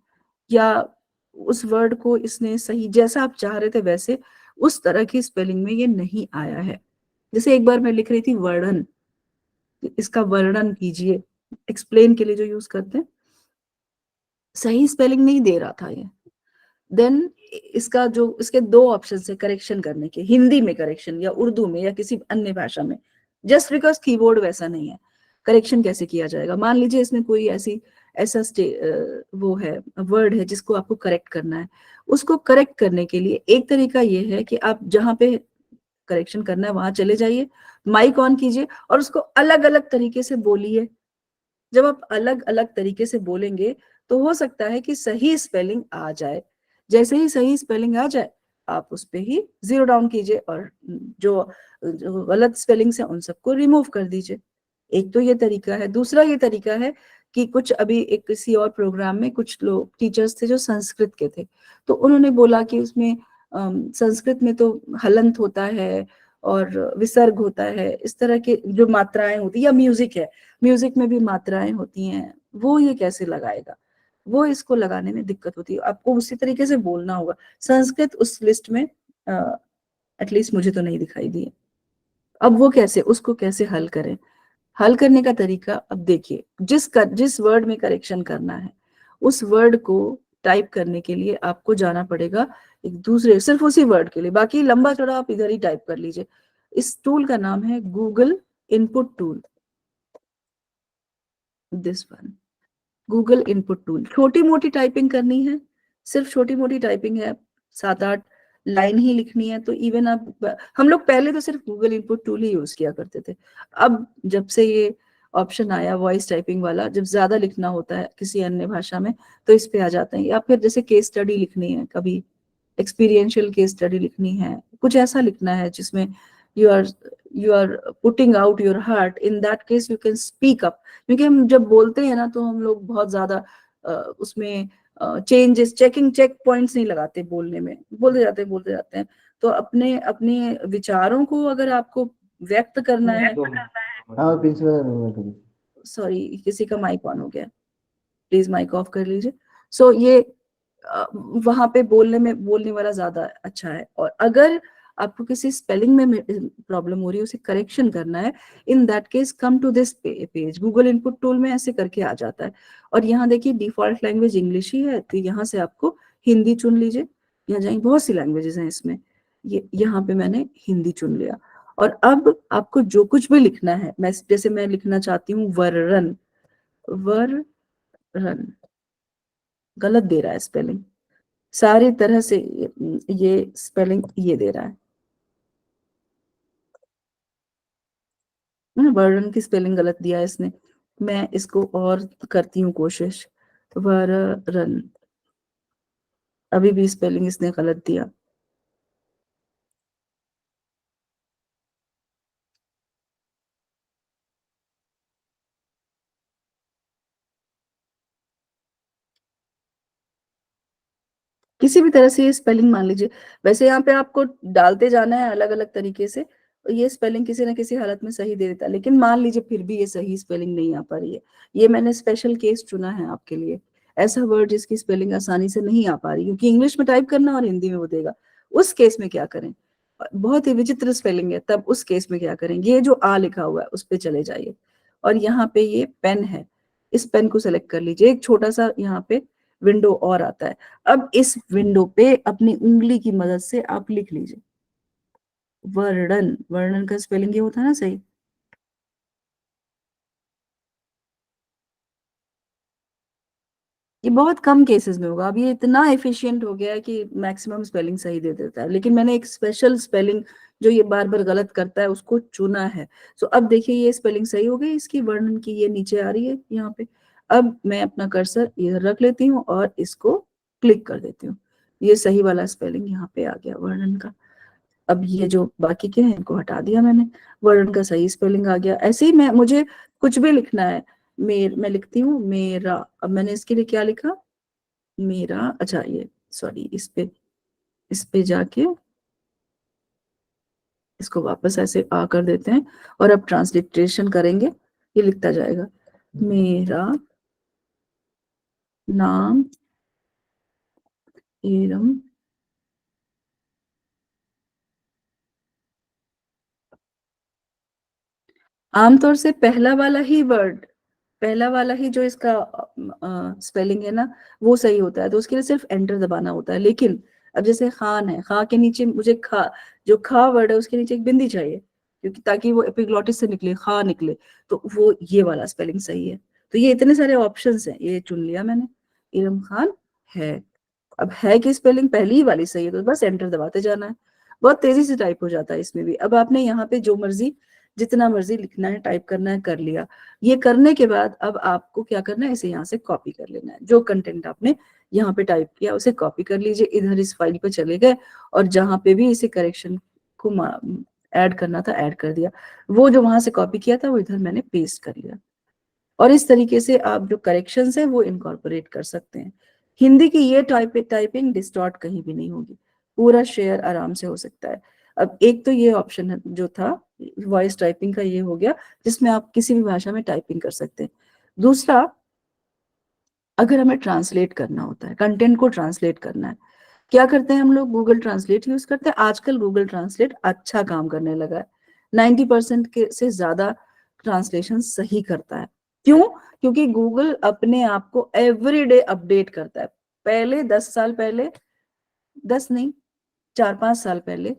या उस वर्ड को इसने सही जैसा आप चाह रहे थे वैसे उस तरह की स्पेलिंग में ये नहीं आया है। जैसे एक बार मैं लिख रही थी वर्णन, इसका वर्णन कीजिए, एक्सप्लेन के लिए जो यूज करते हैं, सही स्पेलिंग नहीं दे रहा था ये। देन इसका जो इसके दो ऑप्शन है करेक्शन करने के, हिंदी में करेक्शन या उर्दू में या किसी अन्य भाषा में, जस्ट बिकॉज कीबोर्ड वैसा नहीं है, करेक्शन कैसे किया जाएगा। मान लीजिए इसमें कोई ऐसा वो है वर्ड है जिसको आपको करेक्ट करना है, उसको करेक्ट करने के लिए एक तरीका ये है कि आप जहाँ पे करेक्शन करना है वहां चले जाइए, माइक ऑन कीजिए और उसको अलग अलग तरीके से बोलिए। जब आप अलग अलग तरीके से बोलेंगे तो हो सकता है कि सही स्पेलिंग आ जाए। जैसे ही सही स्पेलिंग आ जाए आप उस पे ही जीरो डाउन कीजिए और जो गलत स्पेलिंग्स है उन सबको रिमूव कर दीजिए। एक तो ये तरीका है। दूसरा ये तरीका है कि कुछ अभी एक किसी और प्रोग्राम में कुछ लोग टीचर्स थे जो संस्कृत के थे, तो उन्होंने बोला कि उसमें संस्कृत में तो हलंत होता है और विसर्ग होता है, इस तरह के जो मात्राएं होती है, या म्यूजिक है, म्यूजिक में भी मात्राएं होती हैं, वो ये कैसे लगाएगा, वो इसको लगाने में दिक्कत होती है। आपको उसी तरीके से बोलना होगा। संस्कृत उस लिस्ट में एटलीस्ट मुझे तो नहीं दिखाई दी है। अब वो कैसे, उसको कैसे हल करें? हल करने का तरीका अब देखिए, जिस वर्ड में करेक्शन करना है उस वर्ड को टाइप करने के लिए आपको जाना पड़ेगा एक दूसरे, सिर्फ उसी वर्ड के लिए, बाकी लंबा चौड़ा आप इधर ही टाइप कर लीजिए। इस टूल का नाम है Google input tool, this one, Google input tool. छोटी मोटी टाइपिंग करनी है, सिर्फ छोटी मोटी टाइपिंग है, 7-8 लाइन ही लिखनी है, तो इवन आप, हम लोग पहले तो सिर्फ गूगल इनपुट टूल ही यूज किया करते थे। अब जब से ये ऑप्शन आया वॉइस टाइपिंग वाला, जब ज्यादा लिखना होता है किसी अन्य भाषा में तो इस पे आ जाते हैं। या फिर जैसे केस स्टडी लिखनी है, कभी एक्सपीरियंशियल केस स्टडी लिखनी है, कुछ ऐसा लिखना है जिसमें you are you are putting out your heart, in that case you can speak up. क्योंकि हम जब बोलते हैं ना तो हम लोग बहुत ज्यादा उसमें चेंजेस, चेक पॉइंट्स नहीं लगाते बोलने में, बोलते जाते हैं। तो अपने अपने विचारों को अगर आपको व्यक्त करना है, सॉरी किसी का माइक ऑन हो गया, प्लीज माइक ऑफ कर लीजिए। सो ये वहां पे बोलने वाला ज्यादा अच्छा है। और अगर आपको किसी स्पेलिंग में प्रॉब्लम हो रही है, उसे करेक्शन करना है, in that case come to this page, Google input tool में ऐसे करके आ जाता है। और यहाँ देखिए डिफॉल्ट लैंग्वेज इंग्लिश ही है, तो यहाँ से आपको हिंदी चुन लीजिए। यहाँ जाएंगे, बहुत सी लैंग्वेजेस हैं इसमें, ये यहाँ पे मैंने हिंदी चुन लिया। और अब आपको जो कुछ भी लिखना है, जैसे मैं लिखना चाहती हूँ वर्णन, वर्णन, गलत दे रहा है स्पेलिंग, सारी तरह से ये स्पेलिंग ये दे रहा है, वर्णन की स्पेलिंग गलत दिया है इसने। मैं इसको और करती हूँ कोशिश, वर्णन, अभी भी स्पेलिंग इसने गलत दिया। किसी भी तरह से ये स्पेलिंग मान लीजिए, वैसे यहाँ पे आपको डालते जाना है अलग अलग तरीके से, और ये स्पेलिंग किसी ना किसी हालत में सही दे देता है, लेकिन मान लीजिए फिर भी ये सही स्पेलिंग नहीं आ पा रही है, ये मैंने स्पेशल केस चुना है आपके लिए, ऐसा वर्ड जिसकी स्पेलिंग आसानी से नहीं आ पा रही, क्योंकि इंग्लिश में टाइप करना और हिंदी में वो देगा, उस केस में क्या करें, बहुत ही विचित्र स्पेलिंग है, तब उस केस में क्या करें, ये जो आ लिखा हुआ है उस पर चले जाइए, और यहाँ पे ये पेन है, इस पेन को सेलेक्ट कर लीजिए, एक छोटा सा यहाँ पे विंडो और आता है, अब इस विंडो पे अपनी उंगली की मदद से आप लिख लीजिए वर्णन, वर्णन का स्पेलिंग ये होता है ना सही, ये बहुत कम केसेस में होगा, अब ये इतना एफिशिएंट हो गया है कि मैक्सिमम स्पेलिंग सही दे देता है, लेकिन मैंने एक स्पेशल स्पेलिंग जो ये बार बार गलत करता है उसको चुना है। सो अब देखिए ये स्पेलिंग सही हो गई, इसकी वर्णन की ये नीचे आ रही है यहाँ पे, अब मैं अपना कर्सर इधर रख लेती हूँ और इसको क्लिक कर देती हूँ, ये सही वाला स्पेलिंग यहाँ पे आ गया वर्णन का। अब ये जो बाकी के हैं इनको हटा दिया मैंने, वर्णन का सही स्पेलिंग आ गया। ऐसे ही मैं, मुझे कुछ भी लिखना है, मैं लिखती हूँ मेरा, अब मैंने इसके लिए क्या लिखा, मेरा, अच्छा ये सॉरी, इस पे जाके इसको वापस ऐसे आ कर देते हैं, और अब ट्रांसलिट्रेशन करेंगे, ये लिखता जाएगा मेरा नाम एरम, आमतौर से पहला वाला ही वर्ड, पहला वाला ही जो इसका स्पेलिंग है ना वो सही होता है, तो उसके लिए सिर्फ एंटर दबाना होता है, लेकिन अब जैसे खान है, खा के नीचे मुझे खा, जो खा वर्ड है उसके नीचे एक बिंदी चाहिए, क्योंकि ताकि वो एपिग्लॉटिस से निकले, खा निकले, तो वो ये वाला स्पेलिंग सही है। तो ये इतने सारे ऑप्शंस हैं, ये चुन लिया मैंने, इरम खान है, अब है की स्पेलिंग पहली ही वाली सही है, तो बस एंटर दबाते जाना है, बहुत तेजी से टाइप हो जाता है इसमें भी। अब आपने यहाँ पे जो मर्जी, जितना मर्जी लिखना है, टाइप करना है, कर लिया। ये करने के बाद अब आपको क्या करना है, इसे यहाँ से कॉपी कर लेना है, जो कंटेंट आपने यहाँ पे टाइप किया उसे कॉपी कर लीजिए, इधर इस फाइल पे चले गए, और जहाँ पे भी इसे करेक्शन को ऐड करना था ऐड कर दिया, वो जो वहां से कॉपी किया था वो इधर मैंने पेस्ट कर लिया, और इस तरीके से आप जो करेक्शंस है वो इनकॉर्पोरेट कर सकते हैं। हिंदी की ये टाइपिंग डिस्टॉर्ट कहीं भी नहीं होगी, पूरा शेयर आराम से हो सकता है। अब एक तो ये ऑप्शन है जो था वॉइस टाइपिंग का, ये हो गया जिसमें आप किसी भी भाषा में टाइपिंग कर सकते हैं। दूसरा, अगर हमें ट्रांसलेट करना होता है, कंटेंट को ट्रांसलेट करना है, क्या करते हैं हम लोग, गूगल ट्रांसलेट यूज करते हैं। आजकल गूगल ट्रांसलेट अच्छा काम करने लगा है, 90% के से ज्यादा ट्रांसलेशन सही करता है। क्यों? क्योंकि गूगल अपने आप को एवरीडे अपडेट करता है। पहले 10 साल पहले, 10 नहीं, 4-5 साल पहले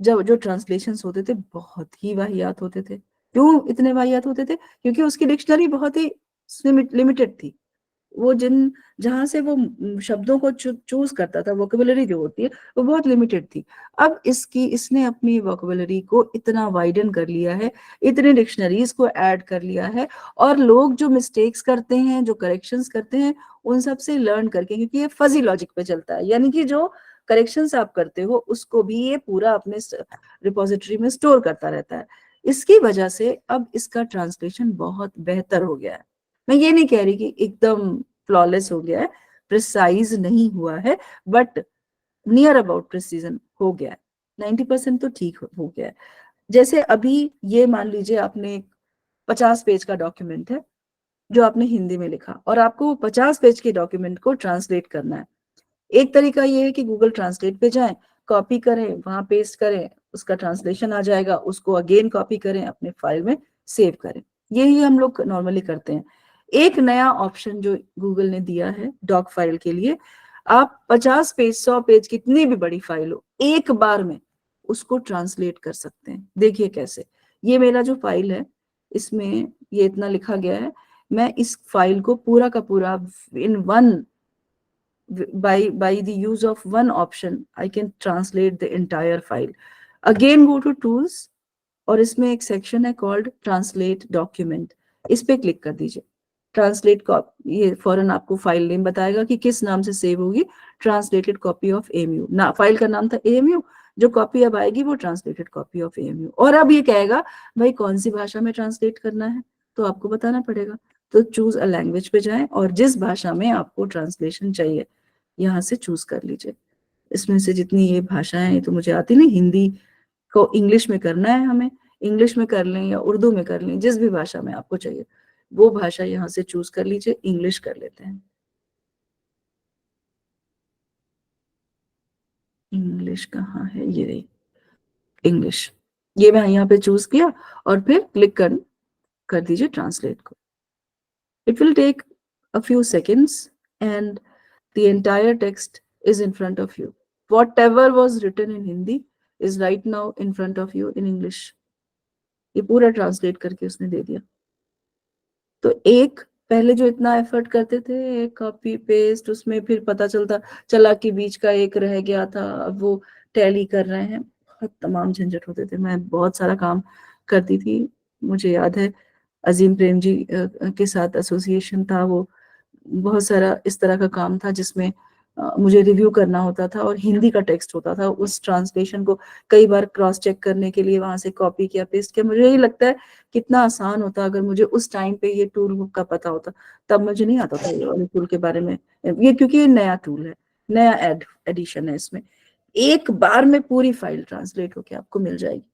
जब जो ट्रांसलेशंस होते थे बहुत ही वाहियात होते थे। क्यों इतने वाहियात होते थे? क्योंकि उसकी डिक्शनरी बहुत ही लिमिटेड थी, वो जिन, जहां से वो शब्दों को चूज करता था, वोकेबुलरी जो होती है वो बहुत लिमिटेड थी। अब इसने अपनी वोकेबुलरी को इतना वाइडन कर लिया है, इतने डिक्शनरीज को ऐड कर लिया है, और लोग जो मिस्टेक्स करते हैं, जो करेक्शंस करते हैं, उन सब से लर्न करके, क्योंकि ये फजी लॉजिक पे चलता है, यानी कि जो करेक्शंस आप करते हो उसको भी ये पूरा अपने रिपोजिटरी में स्टोर करता रहता है। इसकी वजह से अब इसका ट्रांसलेशन बहुत बेहतर हो गया है। मैं ये नहीं कह रही कि एकदम फ्लॉलेस हो गया है, प्रिसाइज नहीं हुआ है, बट नियर अबाउट प्रिसीजन हो गया है, 90% तो ठीक हो गया है। जैसे अभी ये मान लीजिए आपने 50 पेज का डॉक्यूमेंट है जो आपने हिंदी में लिखा, और आपको वो 50 पेज के डॉक्यूमेंट को ट्रांसलेट करना है। एक तरीका ये है कि गूगल ट्रांसलेट पे जाएं, कॉपी करें, वहां पेस्ट करें, उसका ट्रांसलेशन आ जाएगा, उसको अगेन कॉपी करें, अपने फाइल में सेव करें, यही हम लोग नॉर्मली करते हैं। एक नया ऑप्शन जो गूगल ने दिया है डॉक फाइल के लिए, आप 50 पेज, 100 पेज, कितनी भी बड़ी फाइल हो, एक बार में उसको ट्रांसलेट कर सकते हैं। देखिए कैसे, ये मेरा जो फाइल है इसमें ये इतना लिखा गया है, मैं इस फाइल को पूरा का पूरा in one, by the use of one option I can translate the entire file. Again go to tools, और इसमें एक सेक्शन है कॉल्ड ट्रांसलेट डॉक्यूमेंट, इस पे क्लिक कर दीजिए। ट्रांसलेट कॉपी, ये फौरन आपको फाइल नेम बताएगा कि किस नाम से सेव होगी, ट्रांसलेटेड कॉपी ऑफ एएमयू ना, फाइल का नाम था एएमयू, जो कॉपी अब आएगी वो ट्रांसलेटेड कॉपी ऑफ एएमयू। और अब ये कहेगा भाई कौन सी भाषा में ट्रांसलेट करना है, तो आपको बताना पड़ेगा, तो चूज अ लैंग्वेज पे जाएं और जिस भाषा में आपको ट्रांसलेशन चाहिए, यहाँ से चूज कर लीजिए। इसमें से जितनी ये भाषाएं, ये तो मुझे आती नहीं, हिंदी को इंग्लिश में करना है हमें, इंग्लिश में कर लें या उर्दू में कर लें, जिस भी भाषा में आपको चाहिए वो भाषा यहाँ से चूज कर लीजिए। इंग्लिश कर लेते हैं, इंग्लिश कहाँ है, ये रही इंग्लिश। ये मैं यहाँ पे चूज किया और फिर क्लिक कर दीजिए ट्रांसलेट को। It will take a few seconds and the entire text is in front of you. Whatever was written in Hindi is right now in front of you in English. ये पूरा ट्रांसलेट करके उसने दे दिया। तो एक पहले जो इतना एफर्ट करते थे कॉपी पेस्ट, उसमें फिर पता चला कि बीच का एक रह गया था, अब वो टैली कर रहे हैं, बहुत तमाम झंझट होते थे। मैं बहुत सारा काम करती थी, मुझे याद है अजीम प्रेम जी के साथ एसोसिएशन था, वो बहुत सारा इस तरह का काम था जिसमें मुझे रिव्यू करना होता था और हिंदी का टेक्स्ट होता था। उस ट्रांसलेशन को कई बार क्रॉस चेक करने के लिए वहां से कॉपी किया, पेस्ट किया। मुझे यही लगता है कितना आसान होता अगर मुझे उस टाइम पे ये टूल का पता होता। तब मुझे नहीं आता था ये वाले टूल के बारे में, ये क्योंकि ये नया टूल है, नया एडिशन है, इसमें एक बार में पूरी फाइल ट्रांसलेट होके आपको मिल जाएगी।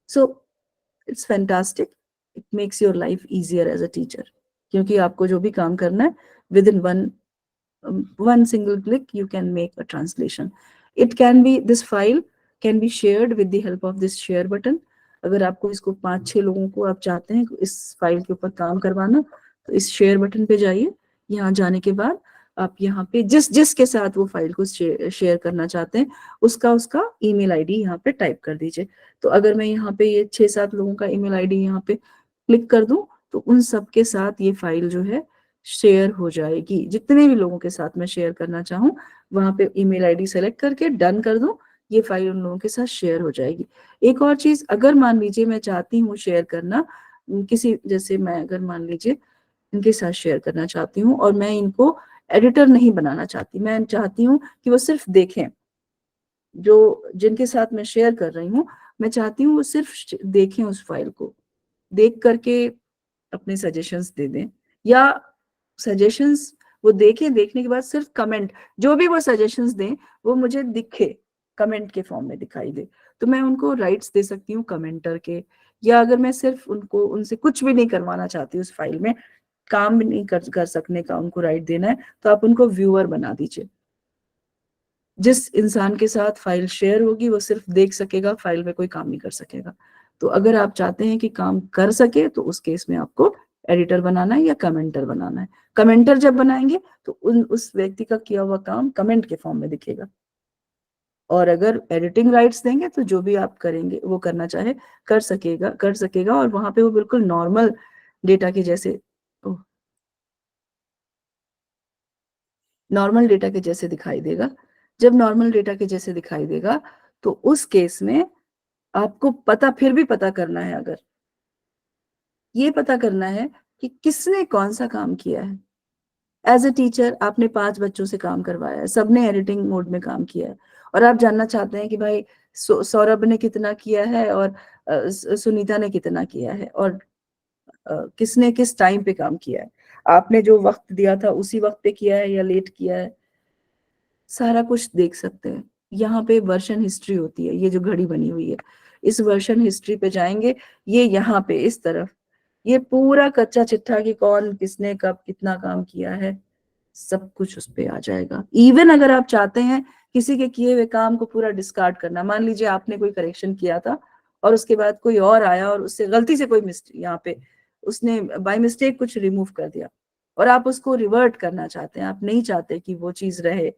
So it's fantastic, it makes your life easier as a teacher, क्योंकि आपको जो भी काम करना है within one single click you can make a translation. It can be, this file can be shared with the help of this share button. अगर आपको इसको 5-6 लोगों को आप चाहते हैं इस फाइल के ऊपर काम करवाना, तो इस शेयर बटन पे जाइए। यहाँ जाने के बाद आप यहाँ पे जिसके साथ वो फाइल को शेयर करना चाहते हैं उसका ईमेल आईडी यहाँ पे टाइप कर दीजिए। तो अगर मैं यहाँ पे ये 6-7 लोगों का ईमेल आईडी यहाँ पे क्लिक कर दूं तो उन सबके साथ ये फाइल जो है शेयर हो जाएगी। जितने भी लोगों के साथ मैं शेयर करना चाहूँ वहां पे ईमेल आईडी सेलेक्ट करके डन कर दूं, ये फाइल उन लोगों के साथ शेयर हो जाएगी। एक और चीज, अगर मान लीजिए मैं चाहती हूँ शेयर करना किसी, जैसे मैं अगर मान लीजिए इनके साथ शेयर करना चाहती हूँ और मैं इनको एडिटर नहीं बनाना चाहती, मैं चाहती हूँ कि वो सिर्फ देखें, जो जिनके साथ मैं शेयर कर रही हूँ मैं चाहती हूँ वो सिर्फ देखें, उस फाइल को देख करके अपने सजेशंस दे दें, या सजेशंस वो देखें, देखने के बाद सिर्फ कमेंट, जो भी वो सजेशंस दें वो मुझे दिखे, कमेंट के फॉर्म में दिखाई दे, तो मैं उनको राइट्स दे सकती हूँ कमेंटर के। या अगर मैं सिर्फ उनसे कुछ भी नहीं करवाना चाहती, उस फाइल में काम भी नहीं कर सकने का उनको राइट देना है, तो आप उनको व्यूअर बना दीजिए। जिस इंसान के साथ फाइल शेयर होगी वो सिर्फ देख सकेगा, फाइल में कोई काम नहीं कर सकेगा। तो अगर आप चाहते हैं कि काम कर सके तो उस केस में आपको एडिटर बनाना है या कमेंटर बनाना है। कमेंटर जब बनाएंगे तो उस व्यक्ति का किया हुआ काम कमेंट के फॉर्म में दिखेगा, और अगर एडिटिंग राइट्स देंगे तो जो भी आप करेंगे वो करना चाहे कर सकेगा और वहां पे वो बिल्कुल नॉर्मल डेटा के जैसे नॉर्मल डेटा के जैसे दिखाई देगा। जब नॉर्मल डेटा के जैसे दिखाई देगा तो उस केस में आपको फिर भी पता करना है, अगर ये पता करना है कि किसने कौन सा काम किया है। एज ए टीचर आपने 5 बच्चों से काम करवाया है, सबने एडिटिंग मोड में काम किया है, और आप जानना चाहते हैं कि भाई सौरभ ने कितना किया है और सुनीता ने कितना किया है, और किसने किस टाइम पे काम किया है, आपने जो वक्त दिया था उसी वक्त पे किया है या लेट किया है, सारा कुछ देख सकते हैं। यहाँ पे वर्षन हिस्ट्री होती है, ये जो घड़ी बनी हुई है, इस वर्षन हिस्ट्री पे जाएंगे, ये यहाँ पे इस तरफ ये पूरा कच्चा चिट्ठा कि कौन किसने कब कितना काम किया है, सब कुछ उस पे आ जाएगा। इवन अगर आप चाहते हैं किसी के किए हुए काम को पूरा डिस्कार्ड करना, मान लीजिए आपने कोई करेक्शन किया था और उसके बाद कोई और आया और उससे गलती से कोई मिस्टेक, यहाँ पे उसने बाय मिस्टेक कुछ रिमूव कर दिया और आप उसको रिवर्ट करना चाहते हैं, आप नहीं चाहते कि वो चीज रहे,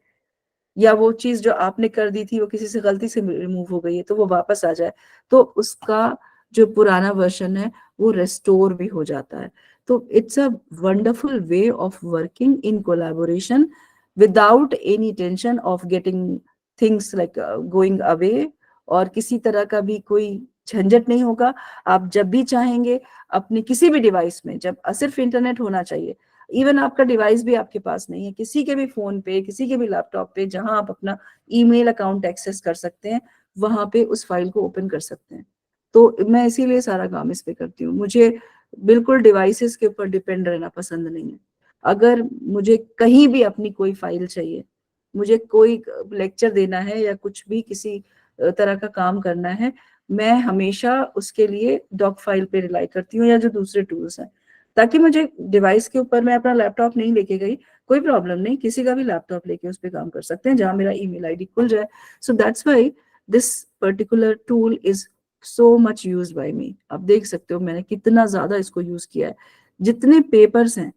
या वो चीज जो आपने कर दी थी वो किसी से गलती से रिमूव हो गई है तो वो वापस आ जाए, तो उसका जो पुराना वर्जन है वो रेस्टोर भी हो जाता है। तो it's a wonderful way of working in collaboration without any tension of getting things like going away, और किसी तरह का भी कोई झंझट नहीं होगा। आप जब भी चाहेंगे अपने किसी भी डिवाइस में, जब सिर्फ इंटरनेट होना चाहिए, इवन आपका डिवाइस भी आपके पास नहीं है, किसी के भी फोन पे, किसी के भी लैपटॉप पे, जहां आप अपना ईमेल अकाउंट एक्सेस कर सकते हैं, वहां पे उस फाइल को ओपन कर सकते हैं। तो मैं इसीलिए सारा काम इस पे करती हूँ। मुझे बिल्कुल डिवाइसेस के ऊपर डिपेंड रहना पसंद नहीं है। अगर मुझे कहीं भी अपनी कोई फाइल चाहिए मुझे कोई लेक्चर देना है या कुछ भी किसी तरह का काम करना है, मैं हमेशा उसके लिए डॉक फाइल पे रिलाई करती हूँ या जो दूसरे टूल्स हैं, ताकि मुझे डिवाइस के ऊपर, मैं अपना लैपटॉप नहीं लेके गई, कोई प्रॉब्लम नहीं, किसी का भी लैपटॉप लेके उस पर काम कर सकते हैं जहां मेरा ईमेल आईडी खुल जाए. So that's why this particular tool is so much used by me. आप देख सकते हो मैंने कितना ज्यादा इसको यूज किया है. जितने पेपर्स हैं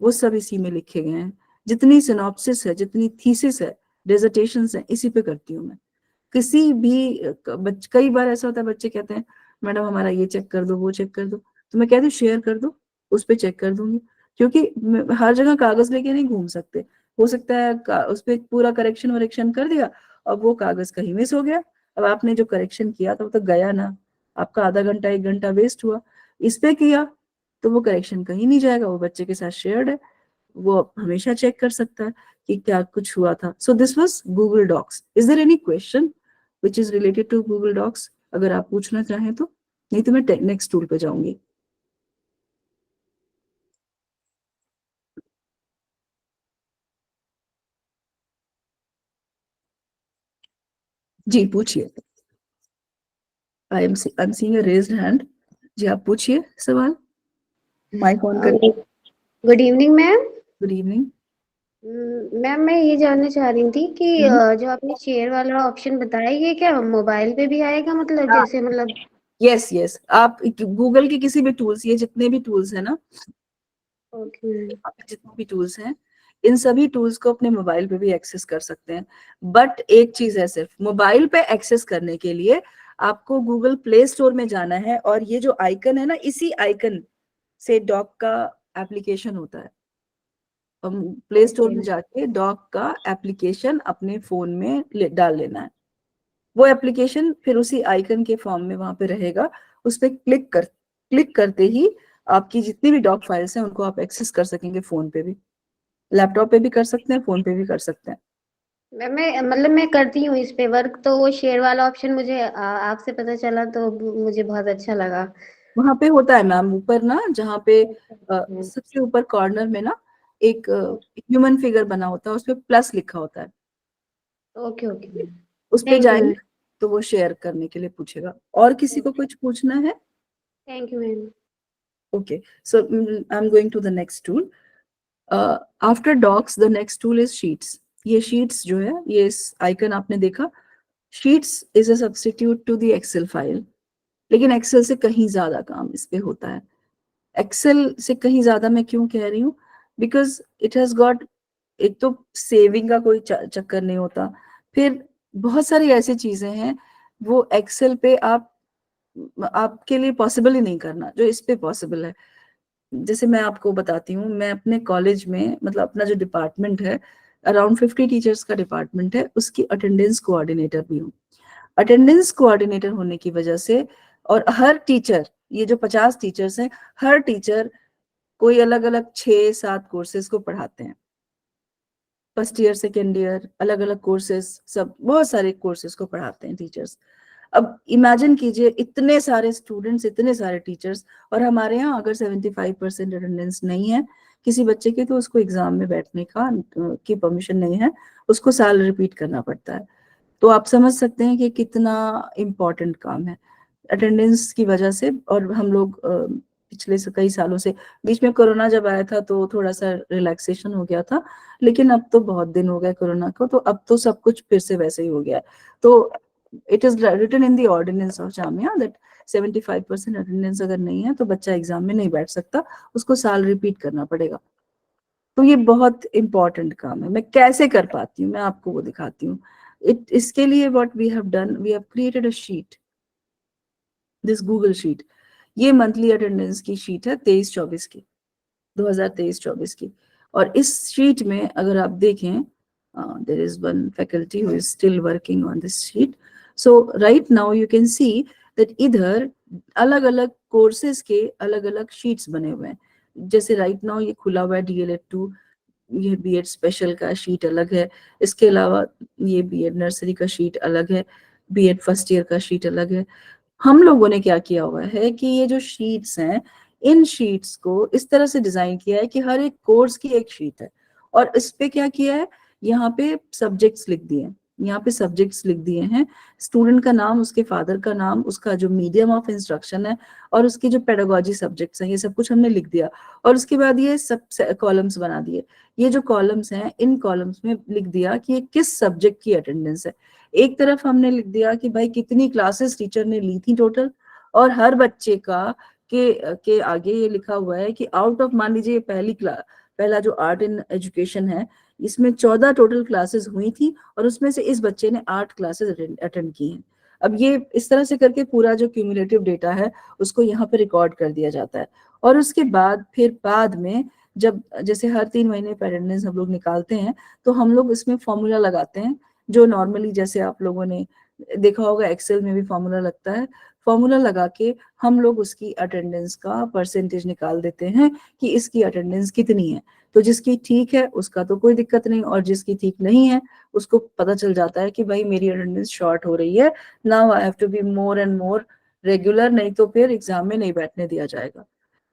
वो सब इसी में लिखे गए हैं, जितनी सिनॉप्सिस है, जितनी थीसिस है, डिसर्टेशंस है, इसी पे करती हूँ मैं. किसी भी कई बार ऐसा होता है बच्चे कहते हैं मैडम हमारा ये चेक कर दो, वो चेक कर दो, तो मैं कहती हूँ शेयर कर दो, उस पर चेक कर दूंगी. क्योंकि हर जगह कागज लेके नहीं घूम सकते. हो सकता है उस पर पूरा करेक्शन वरेक्शन कर दिया, अब वो कागज कहीं मिस हो गया, अब आपने जो करेक्शन किया था वो तो गया ना, आपका आधा घंटा 1 घंटा वेस्ट हुआ. इस पे किया तो वो करेक्शन कहीं नहीं जाएगा, वो बच्चे के साथ शेयर्ड है, वो हमेशा चेक कर सकता है कि क्या कुछ हुआ था. So this was Google docs. Is there any question which is related to Google docs, अगर आप पूछना चाहें तो, नहीं तो मैं नेक्स्ट टूल पे जाऊंगी. जी पूछिए. I am seeing a raised hand. जी आप पूछिए सवाल, माइक ऑन करिए. Good evening ma'am. Good evening. Ma'am मैं ये जानना चाह रही थी कि जो आपने शेयर वाला ऑप्शन बताया, ये क्या मोबाइल पे भी आएगा, मतलब जैसे मतलब? यस यस, आप गूगल के किसी भी टूल्स, ये जितने भी टूल्स हैं ना, ओके. जितने भी टूल्स हैं, इन सभी टूल्स को अपने मोबाइल पे भी एक्सेस कर सकते हैं. बट एक चीज है, सिर्फ मोबाइल पे एक्सेस करने के लिए आपको गूगल प्ले स्टोर में जाना है, और ये जो आइकन है ना, इसी आइकन से डॉक का एप्लीकेशन होता है. प्ले स्टोर में जाके डॉक का एप्लीकेशन अपने फोन में डाल लेना है. वो एप्लीकेशन फिर उसी आइकन के फॉर्म में वहां पे रहेगा. उस पर क्लिक करते ही आपकी जितनी भी डॉक फाइल्स हैं उनको आप एक्सेस कर सकेंगे. फोन पे भी, लैपटॉप पे भी कर सकते हैं, फोन पे भी कर सकते हैं. मैं मतलब मैं करती हूँ इस पे वर्क, तो वो शेयर वाला ऑप्शन मुझे आपसे पता चला तो मुझे बहुत अच्छा लगा. वहां पे होता है मैम, ऊपर ना, जहाँ पे सबसे ऊपर कॉर्नर में ना एक ह्यूमन फिगर बना होता है, उस पे प्लस लिखा होता है. Okay okay. उस पे थैंक यू जाएंगे मैम. तो वो शेयर करने के लिए पूछेगा. और किसी को कुछ पूछना है? Thank you ma'am. Okay, so I'm going to the next tool. After docs, the next tool is sheets. ये sheets जो है, ये इस icon आपने देखा, sheets is a substitute to the Excel file. लेकिन Excel से कहीं ज्यादा काम इस पे होता है. Excel से कहीं ज्यादा मैं क्यों कह रही हूँ? Because it has got, एक तो सेविंग का कोई चक्कर नहीं होता, फिर बहुत सारी ऐसी चीजें हैं वो Excel पे आपके लिए पॉसिबल ही नहीं करना, जो इस पे पॉसिबल है. जैसे मैं आपको बताती हूँ, मैं अपने कॉलेज में, मतलब अपना जो डिपार्टमेंट है, अराउंड 50 टीचर्स का डिपार्टमेंट है, उसकी अटेंडेंस कोऑर्डिनेटर भी हूँ. अटेंडेंस कोऑर्डिनेटर होने की वजह से, और हर टीचर, ये जो 50 टीचर्स हैं, हर टीचर कोई अलग अलग 6-7 कोर्सेज को पढ़ाते हैं. फर्स्ट ईयर, सेकेंड ईयर, अलग अलग कोर्सेज, सब बहुत सारे कोर्सेज को पढ़ाते हैं टीचर्स. अब इमेजिन कीजिए, इतने सारे स्टूडेंट्स, इतने सारे टीचर्स, और हमारे यहाँ अगर 75% अटेंडेंस नहीं है किसी बच्चे की, तो उसको एग्जाम में बैठने की परमिशन नहीं है, उसको साल रिपीट करना पड़ता है. तो आप समझ सकते हैं कि कितना इम्पोर्टेंट काम है अटेंडेंस की वजह से. और हम लोग पिछले से कई सालों से, बीच में कोरोना जब आया था तो थोड़ा सा रिलैक्सेशन हो गया था, लेकिन अब तो बहुत दिन हो गए कोरोना को, तो अब तो सब कुछ फिर से वैसे ही हो गया है. तो it is written in the ordinance of Jamia that 75% attendance अगर नहीं है तो बच्चा एग्जाम में नहीं बैठ सकता, उसको साल रिपीट करना पड़ेगा. तो ये बहुत इंपॉर्टेंट काम है. मैं कैसे कर पाती हूँ, मैं आपको वो दिखाती हूँ. इसके लिए what we have done, we have created a sheet, this Google sheet. ये मंथली अटेंडेंस की शीट है 23-24 की, 2023-24 की. और इस शीट में अगर आप देखें, there is one faculty who is still working on this sheet. So right now you can see that इधर अलग अलग कोर्सेज के अलग अलग शीट्स बने हुए हैं. जैसे राइट नाउ ये खुला हुआ है DL2, ये बीएड स्पेशल का शीट अलग है, इसके अलावा ये बीएड नर्सरी का शीट अलग है, बीएड फर्स्ट ईयर का शीट अलग है. हम लोगों ने क्या किया हुआ है कि ये जो शीट्स हैं, इन शीट्स को इस तरह से डिजाइन किया है कि हर एक कोर्स की एक शीट है. और इस पे क्या किया है यहाँ पे सब्जेक्ट्स लिख दिए हैं, यहाँ पे सब्जेक्ट्स लिख दिए हैं, स्टूडेंट का नाम, उसके फादर का नाम, उसका जो मीडियम ऑफ इंस्ट्रक्शन है और उसकी जो पेडागोजी सब्जेक्ट्स हैं, ये सब कुछ हमने लिख दिया। और उसके बाद ये सब कॉलम्स बना दिए। ये जो कॉलम्स हैं, इन कॉलम्स में लिख दिया कि ये किस सब्जेक्ट की अटेंडेंस है। एक तरफ हमने लिख दिया कि भाई कितनी क्लासेस टीचर ने ली थी टोटल, और हर बच्चे का के आगे ये लिखा हुआ है कि आउट ऑफ, मान लीजिए पहला जो आर्ट इन एजुकेशन है, इसमें 14 टोटल क्लासेस हुई थी और उसमें से इस बच्चे ने 8 क्लासेस अटेंड की हैं। अब ये इस तरह से करके पूरा जो क्यूमुलेटिव डेटा है उसको यहाँ पे रिकॉर्ड कर दिया जाता है। और उसके बाद फिर बाद में जब जैसे हर 3 महीने पे अटेंडेंस हम लोग निकालते हैं, तो हम लोग इसमें फॉर्मूला लगाते हैं, जो नॉर्मली जैसे आप लोगों ने देखा होगा एक्सेल में भी फॉर्मूला लगता है। फॉर्मूला लगा के हम लोग उसकी अटेंडेंस का परसेंटेज निकाल देते हैं कि इसकी अटेंडेंस कितनी है। तो जिसकी ठीक है उसका तो कोई दिक्कत नहीं, और जिसकी ठीक नहीं है उसको पता चल जाता है कि भाई मेरी अटेंडेंस शॉर्ट हो रही है, now I have to be more and more regular, नहीं तो फिर एग्जाम में नहीं बैठने दिया जाएगा।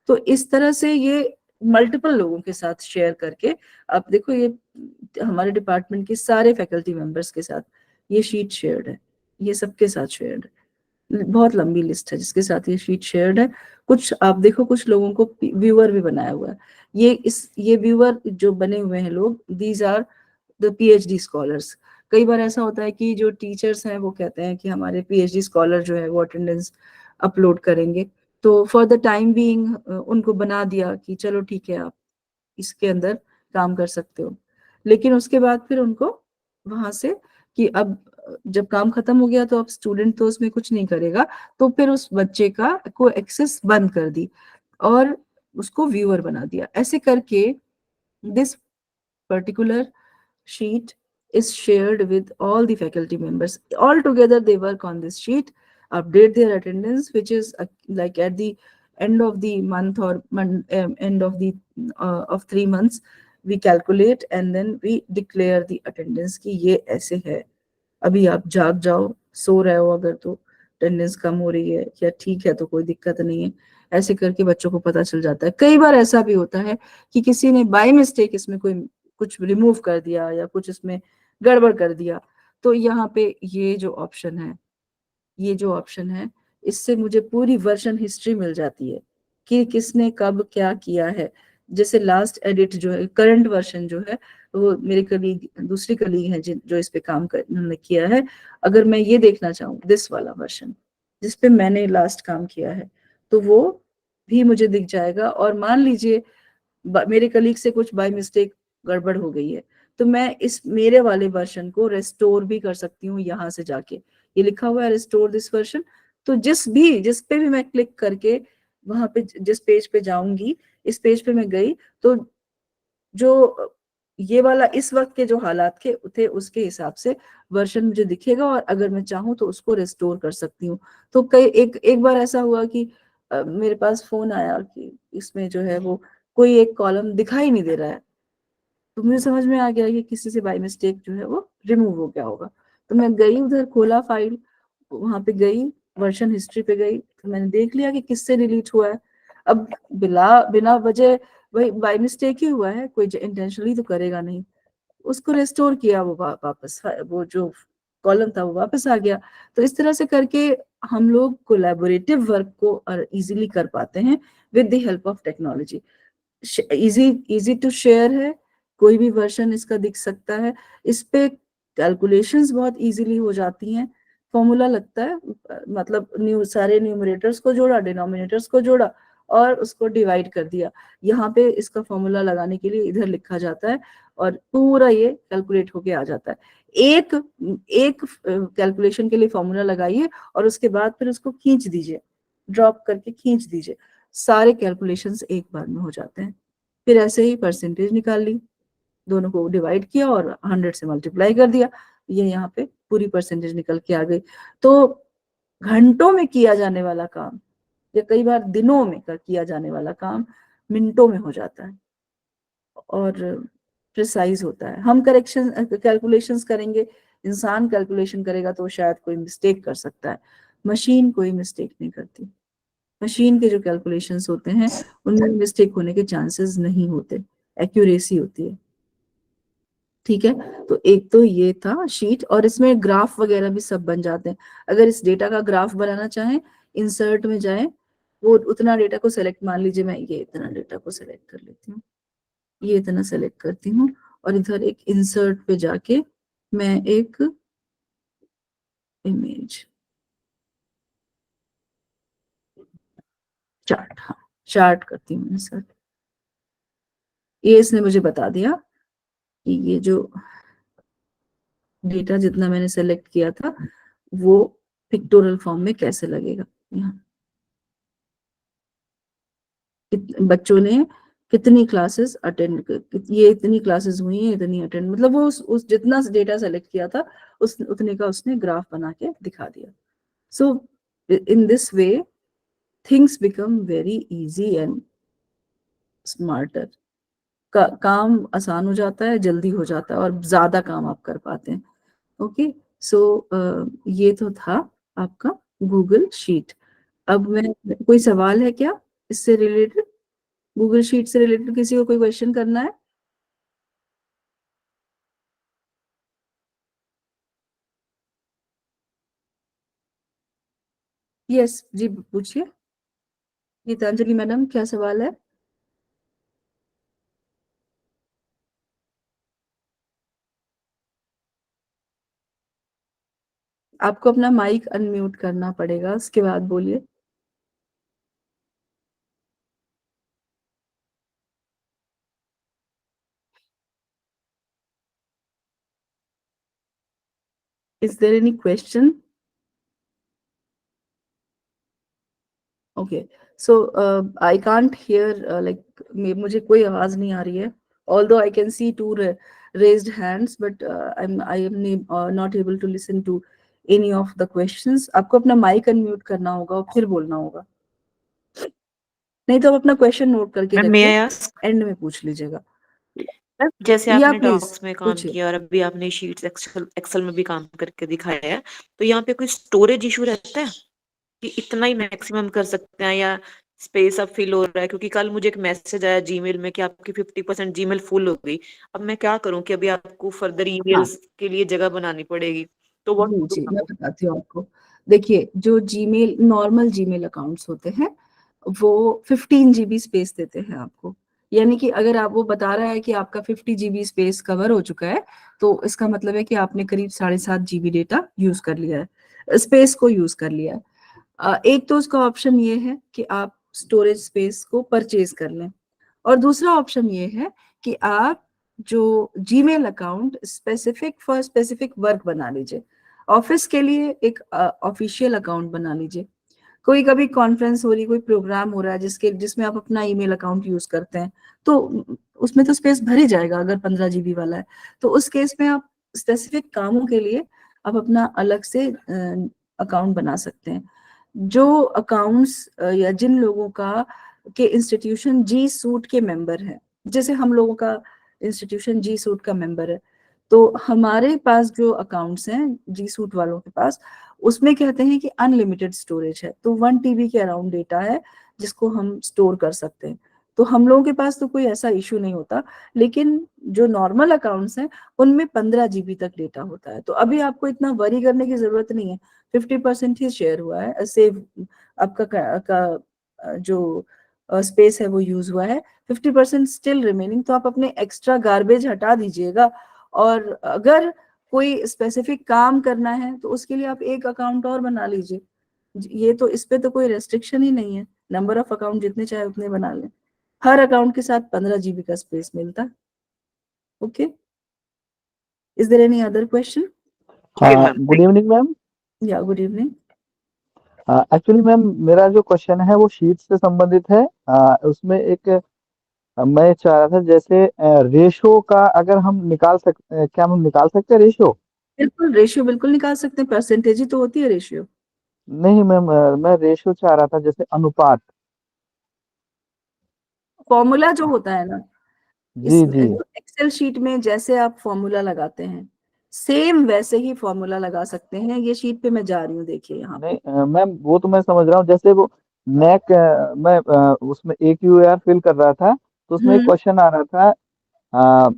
तो इस तरह से ये मल्टीपल लोगों के साथ शेयर करके, आप देखो ये हमारे डिपार्टमेंट के सारे फैकल्टी मेंबर्स के साथ ये शीट शेयर्ड है, ये सबके साथ शेयर्ड है। बहुत लंबी लिस्ट है जिसके साथ ये शीट शेयर्ड है। कुछ आप देखो, कुछ लोगों को व्यूअर भी बनाया हुआ है। ये व्यूअर जो बने हुए हैं लोग, these are the PhD scholars. कई बार ऐसा होता है कि जो टीचर्स हैं वो कहते हैं कि हमारे पीएचडी स्कॉलर जो है वो अटेंडेंस अपलोड करेंगे, तो फॉर द टाइम बीइंग उनको बना दिया कि चलो ठीक है आप इसके अंदर काम कर सकते हो। लेकिन उसके बाद फिर उनको वहां से कि अब जब काम खत्म हो गया तो अब स्टूडेंट तो उसमें कुछ नहीं करेगा, तो फिर उस बच्चे का को एक्सेस बंद कर दी और उसको व्यूअर बना दिया। ऐसे करके this particular sheet is shared with all the faculty members. All together they work on this sheet, update their attendance, which is like at the end of the month or end of the of 3 months we calculate and then we declare the attendance कि ये ऐसे है। अभी आप जाग जाओ, सो रहे हो अगर तो अटेंडेंस कम हो रही है, या ठीक है तो कोई दिक्कत नहीं है। ऐसे करके बच्चों को पता चल जाता है। कई बार ऐसा भी होता है कि किसी ने बाय मिस्टेक इसमें कोई कुछ रिमूव कर दिया या कुछ इसमें गड़बड़ कर दिया, तो यहाँ पे ये जो ऑप्शन है इससे मुझे पूरी वर्जन हिस्ट्री मिल जाती है कि किसने कब क्या किया है। जैसे लास्ट एडिट जो है, करंट वर्जन जो है, वो मेरे कलीग, दूसरी कलीग है जो इस पे काम कर उन्होंने किया है। अगर मैं ये देखना चाहूँ दिस वाला वर्जन जिस पे मैंने लास्ट काम किया है, तो वो भी मुझे दिख जाएगा। और मान लीजिए मेरे कलीग से कुछ बाय मिस्टेक गड़बड़ हो गई है, तो मैं इस मेरे वाले वर्जन को रेस्टोर भी कर सकती हूँ यहाँ से जाके। ये लिखा हुआ है रेस्टोर दिस वर्जन, तो जिस पे भी मैं क्लिक करके वहां पे जिस पेज पे जाऊंगी, इस पेज पे मैं गई तो जो ये वाला इस वक्त के जो हालात के थे उसके हिसाब से वर्जन मुझे दिखेगा, और अगर मैं चाहूँ तो उसको रेस्टोर कर सकती हूँ। तो कई एक बार ऐसा हुआ कि मेरे पास फोन आया कि इसमें जो है वो कोई एक कॉलम दिखाई नहीं दे रहा है, तो मुझे समझ में आ गया कि किसी से बाय मिस्टेक जो है वो रिमूव हो गया होगा। तो मैं गई उधर, खोला फाइल, वहां पे गई, वर्जन हिस्ट्री पे गई, तो मैंने देख लिया कि किससे डिलीट हुआ है। अब बिना वजह वही बाय मिस्टेक ही हुआ है, कोई इंटेंशनली तो करेगा नहीं। उसको रेस्टोर किया, वो वापस वो जो कॉलम था वो वापस आ गया। तो इस तरह से करके हम लोग कोलैबोरेटिव वर्क को इजीली कर पाते हैं with the help of technology. Easy to share है, कोई भी वर्जन इसका दिख सकता है। इस पे कैलकुलेशंस बहुत इजीली हो जाती हैं। फॉर्मूला लगता है, मतलब सारे न्यूमरेटर्स को जोड़ा, डिनोमिनेटर्स को जोड़ा और उसको डिवाइड कर दिया। यहाँ पे इसका फॉर्मूला लगाने के लिए इधर लिखा जाता है और पूरा ये कैलकुलेट होके आ जाता है। एक एक कैलकुलेशन के लिए फॉर्मूला लगाइए और उसके बाद फिर उसको खींच दीजिए, ड्रॉप करके खींच दीजिए, सारे कैलकुलेशंस एक बार में हो जाते हैं। फिर ऐसे ही परसेंटेज निकाल ली, दोनों को डिवाइड किया और 100 से मल्टीप्लाई कर दिया, ये यहाँ पे पूरी परसेंटेज निकल के आ गई। तो घंटों में किया जाने वाला काम या कई बार दिनों में किया जाने वाला काम मिनटों में हो जाता है और प्रिसाइज होता है। हम कैलकुलेशंस करेंगे, इंसान कैलकुलेशन करेगा तो शायद कोई मिस्टेक कर सकता है, मशीन कोई मिस्टेक नहीं करती। मशीन के जो कैलकुलेशंस होते हैं उनमें मिस्टेक होने के चांसेस नहीं होते, एक्यूरेसी होती है। ठीक है, तो एक तो ये था शीट, और इसमें ग्राफ वगैरह भी सब बन जाते हैं। अगर इस डेटा का ग्राफ बनाना चाहें, इंसर्ट में जाएं, वो उतना डेटा को सेलेक्ट, मान लीजिए मैं ये इतना डेटा को सेलेक्ट कर लेती हूँ, ये इतना सेलेक्ट करती हूँ, और इधर एक इंसर्ट पे जाके मैं एक इमेज चार्ट, हाँ चार्ट करती हूँ इंसर्ट। ये इसने मुझे बता दिया कि ये जो डेटा जितना मैंने सेलेक्ट किया था वो पिक्टोरियल फॉर्म में कैसे लगेगा। यहाँ बच्चों ने कितनी क्लासेस अटेंड, ये इतनी क्लासेस हुई हैं, इतनी अटेंड, मतलब वो उस जितना डेटा सेलेक्ट किया था उस उतने का उसने ग्राफ बना के दिखा दिया। So in this way things become very easy and smarter. काम आसान हो जाता है, जल्दी हो जाता है, और ज्यादा काम आप कर पाते हैं। ओके, सो ये तो था आपका गूगल शीट। अब मैं, कोई सवाल है क्या इससे रिलेटेड, गूगल शीट से रिलेटेड किसी को कोई क्वेश्चन करना है? यस जी, पूछिए गीतांजलि मैडम, क्या सवाल है? आपको अपना माइक अनम्यूट करना पड़ेगा, उसके बाद बोलिए। Is there any question? Okay, so I can't hear, like मुझे कोई आवाज नहीं आ रही है, although I can see two raised hands, but I am not able to listen to any of the questions. आपको अपना माइक अनम्यूट करना होगा और फिर बोलना होगा, नहीं तो आप अपना क्वेश्चन नोट करके मैम मे आई रखिए, आस्क? एंड में पूछ लीजिएगा। मैम जैसे या आपने प्लीज डॉक्स में काम पूछिए। किया और अभी आपने शीट्स एक्सेल में भी काम करके दिखाया है, तो यहाँ पे कोई स्टोरेज इशू रहता है कि इतना ही मैक्सिमम कर सकते हैं, या स्पेस अब फिल हो रहा है? क्योंकि कल मुझे एक मैसेज आया जीमेल में कि आपकी 50% जीमेल फुल हो गई। अब मैं क्या करूं कि अभी आपको फर्दर हाँ ईमेल्स के लिए जगह बनानी पड़ेगी, तो व्हाट जी टू जी, डू मैं नाउ? बताती हूँ आपको। देखिए, जो जीमेल नॉर्मल जीमेल अकाउंट्स होते हैं वो 15 GB स्पेस देते हैं आपको। यानी कि अगर आप, वो बता रहा है कि आपका 50 GB स्पेस कवर हो चुका है, तो इसका मतलब है कि आपने करीब 7.5 GB डेटा यूज कर लिया है, स्पेस को यूज कर लिया है। एक तो उसका ऑप्शन ये है कि आप स्टोरेज स्पेस को परचेज कर लें, और दूसरा ऑप्शन ये है कि आप जो Gmail account specific for specific work बना लीजिए। ऑफिस के लिए एक ऑफिशियल अकाउंट बना लीजिए। कोई कभी कॉन्फ्रेंस हो रही, कोई प्रोग्राम हो रहा है जिसमें आप अपना ईमेल अकाउंट यूज करते हैं, तो उसमें तो स्पेस भर ही जाएगा अगर 15 GB वाला है। तो उस केस में आप स्पेसिफिक कामों के लिए आप अपना अलग से अकाउंट बना सकते हैं। जो अकाउंट्स या जिन लोगों का के इंस्टीट्यूशन जी सूट के मेंबर हैं, जैसे हम लोगों का इंस्टीट्यूशन जी सूट का मेंबर है, तो हमारे पास जो अकाउंट्स हैं जी सूट वालों के पास, उसमें कहते हैं कि अनलिमिटेड स्टोरेज है, तो 1 TB के अराउंड डेटा है जिसको हम स्टोर कर सकते हैं। तो हम लोगों के पास तो कोई ऐसा इशू नहीं होता, लेकिन जो नॉर्मल अकाउंट्स हैं उनमें 15 GB तक डेटा होता है। तो अभी आपको इतना वरी करने की जरूरत नहीं है, 50% ही शेयर हुआ है, सेव आपका जो स्पेस है वो यूज हुआ है, 50% स्टिल रिमेनिंग। तो आप अपने एक्स्ट्रा गार्बेज हटा दीजिएगा, और अगर कोई स्पेसिफिक काम करना है तो उसके लिए आप एक अकाउंट और बना लीजिए। ये तो, इस पे तो कोई रेस्ट्रिक्शन ही नहीं है, नंबर ऑफ अकाउंट जितने चाहे उतने बना लें। हर अकाउंट के साथ 15 GB का स्पेस मिलता है। Okay, is there any other question? Okay ma'am, good evening ma'am. या गुड इवनिंग। एक्चुअली मैम मेरा जो क्वेश्चन है वो शीट से संबंधित है। उसमें एक मैं चाह रहा था, जैसे रेशो का अगर हम निकाल सकते, क्या हम निकाल सकते हैं रेशो? बिल्कुल, रेशियो बिल्कुल निकाल सकते हैं, परसेंटेज ही तो होती है रेशियो। नहीं मैम, मैं रेशो चाह रहा था, जैसे अनुपात। फॉर्मूला जो होता है ना, जी इसमें जी। जो एक्सेल शीट में जैसे आप फॉर्मूला लगाते हैं, सेम वैसे ही फॉर्मूला लगा सकते हैं। ये शीट पे मैं जा रही हूँ, देखिए यहाँ पे। नहीं मैम, वो तो मैं समझ रहा हूँ। जैसे वो नेक, मैं उसमें AQAR फिल कर रहा था, तो उसमें एक हम्म क्वेश्चन आ रहा था,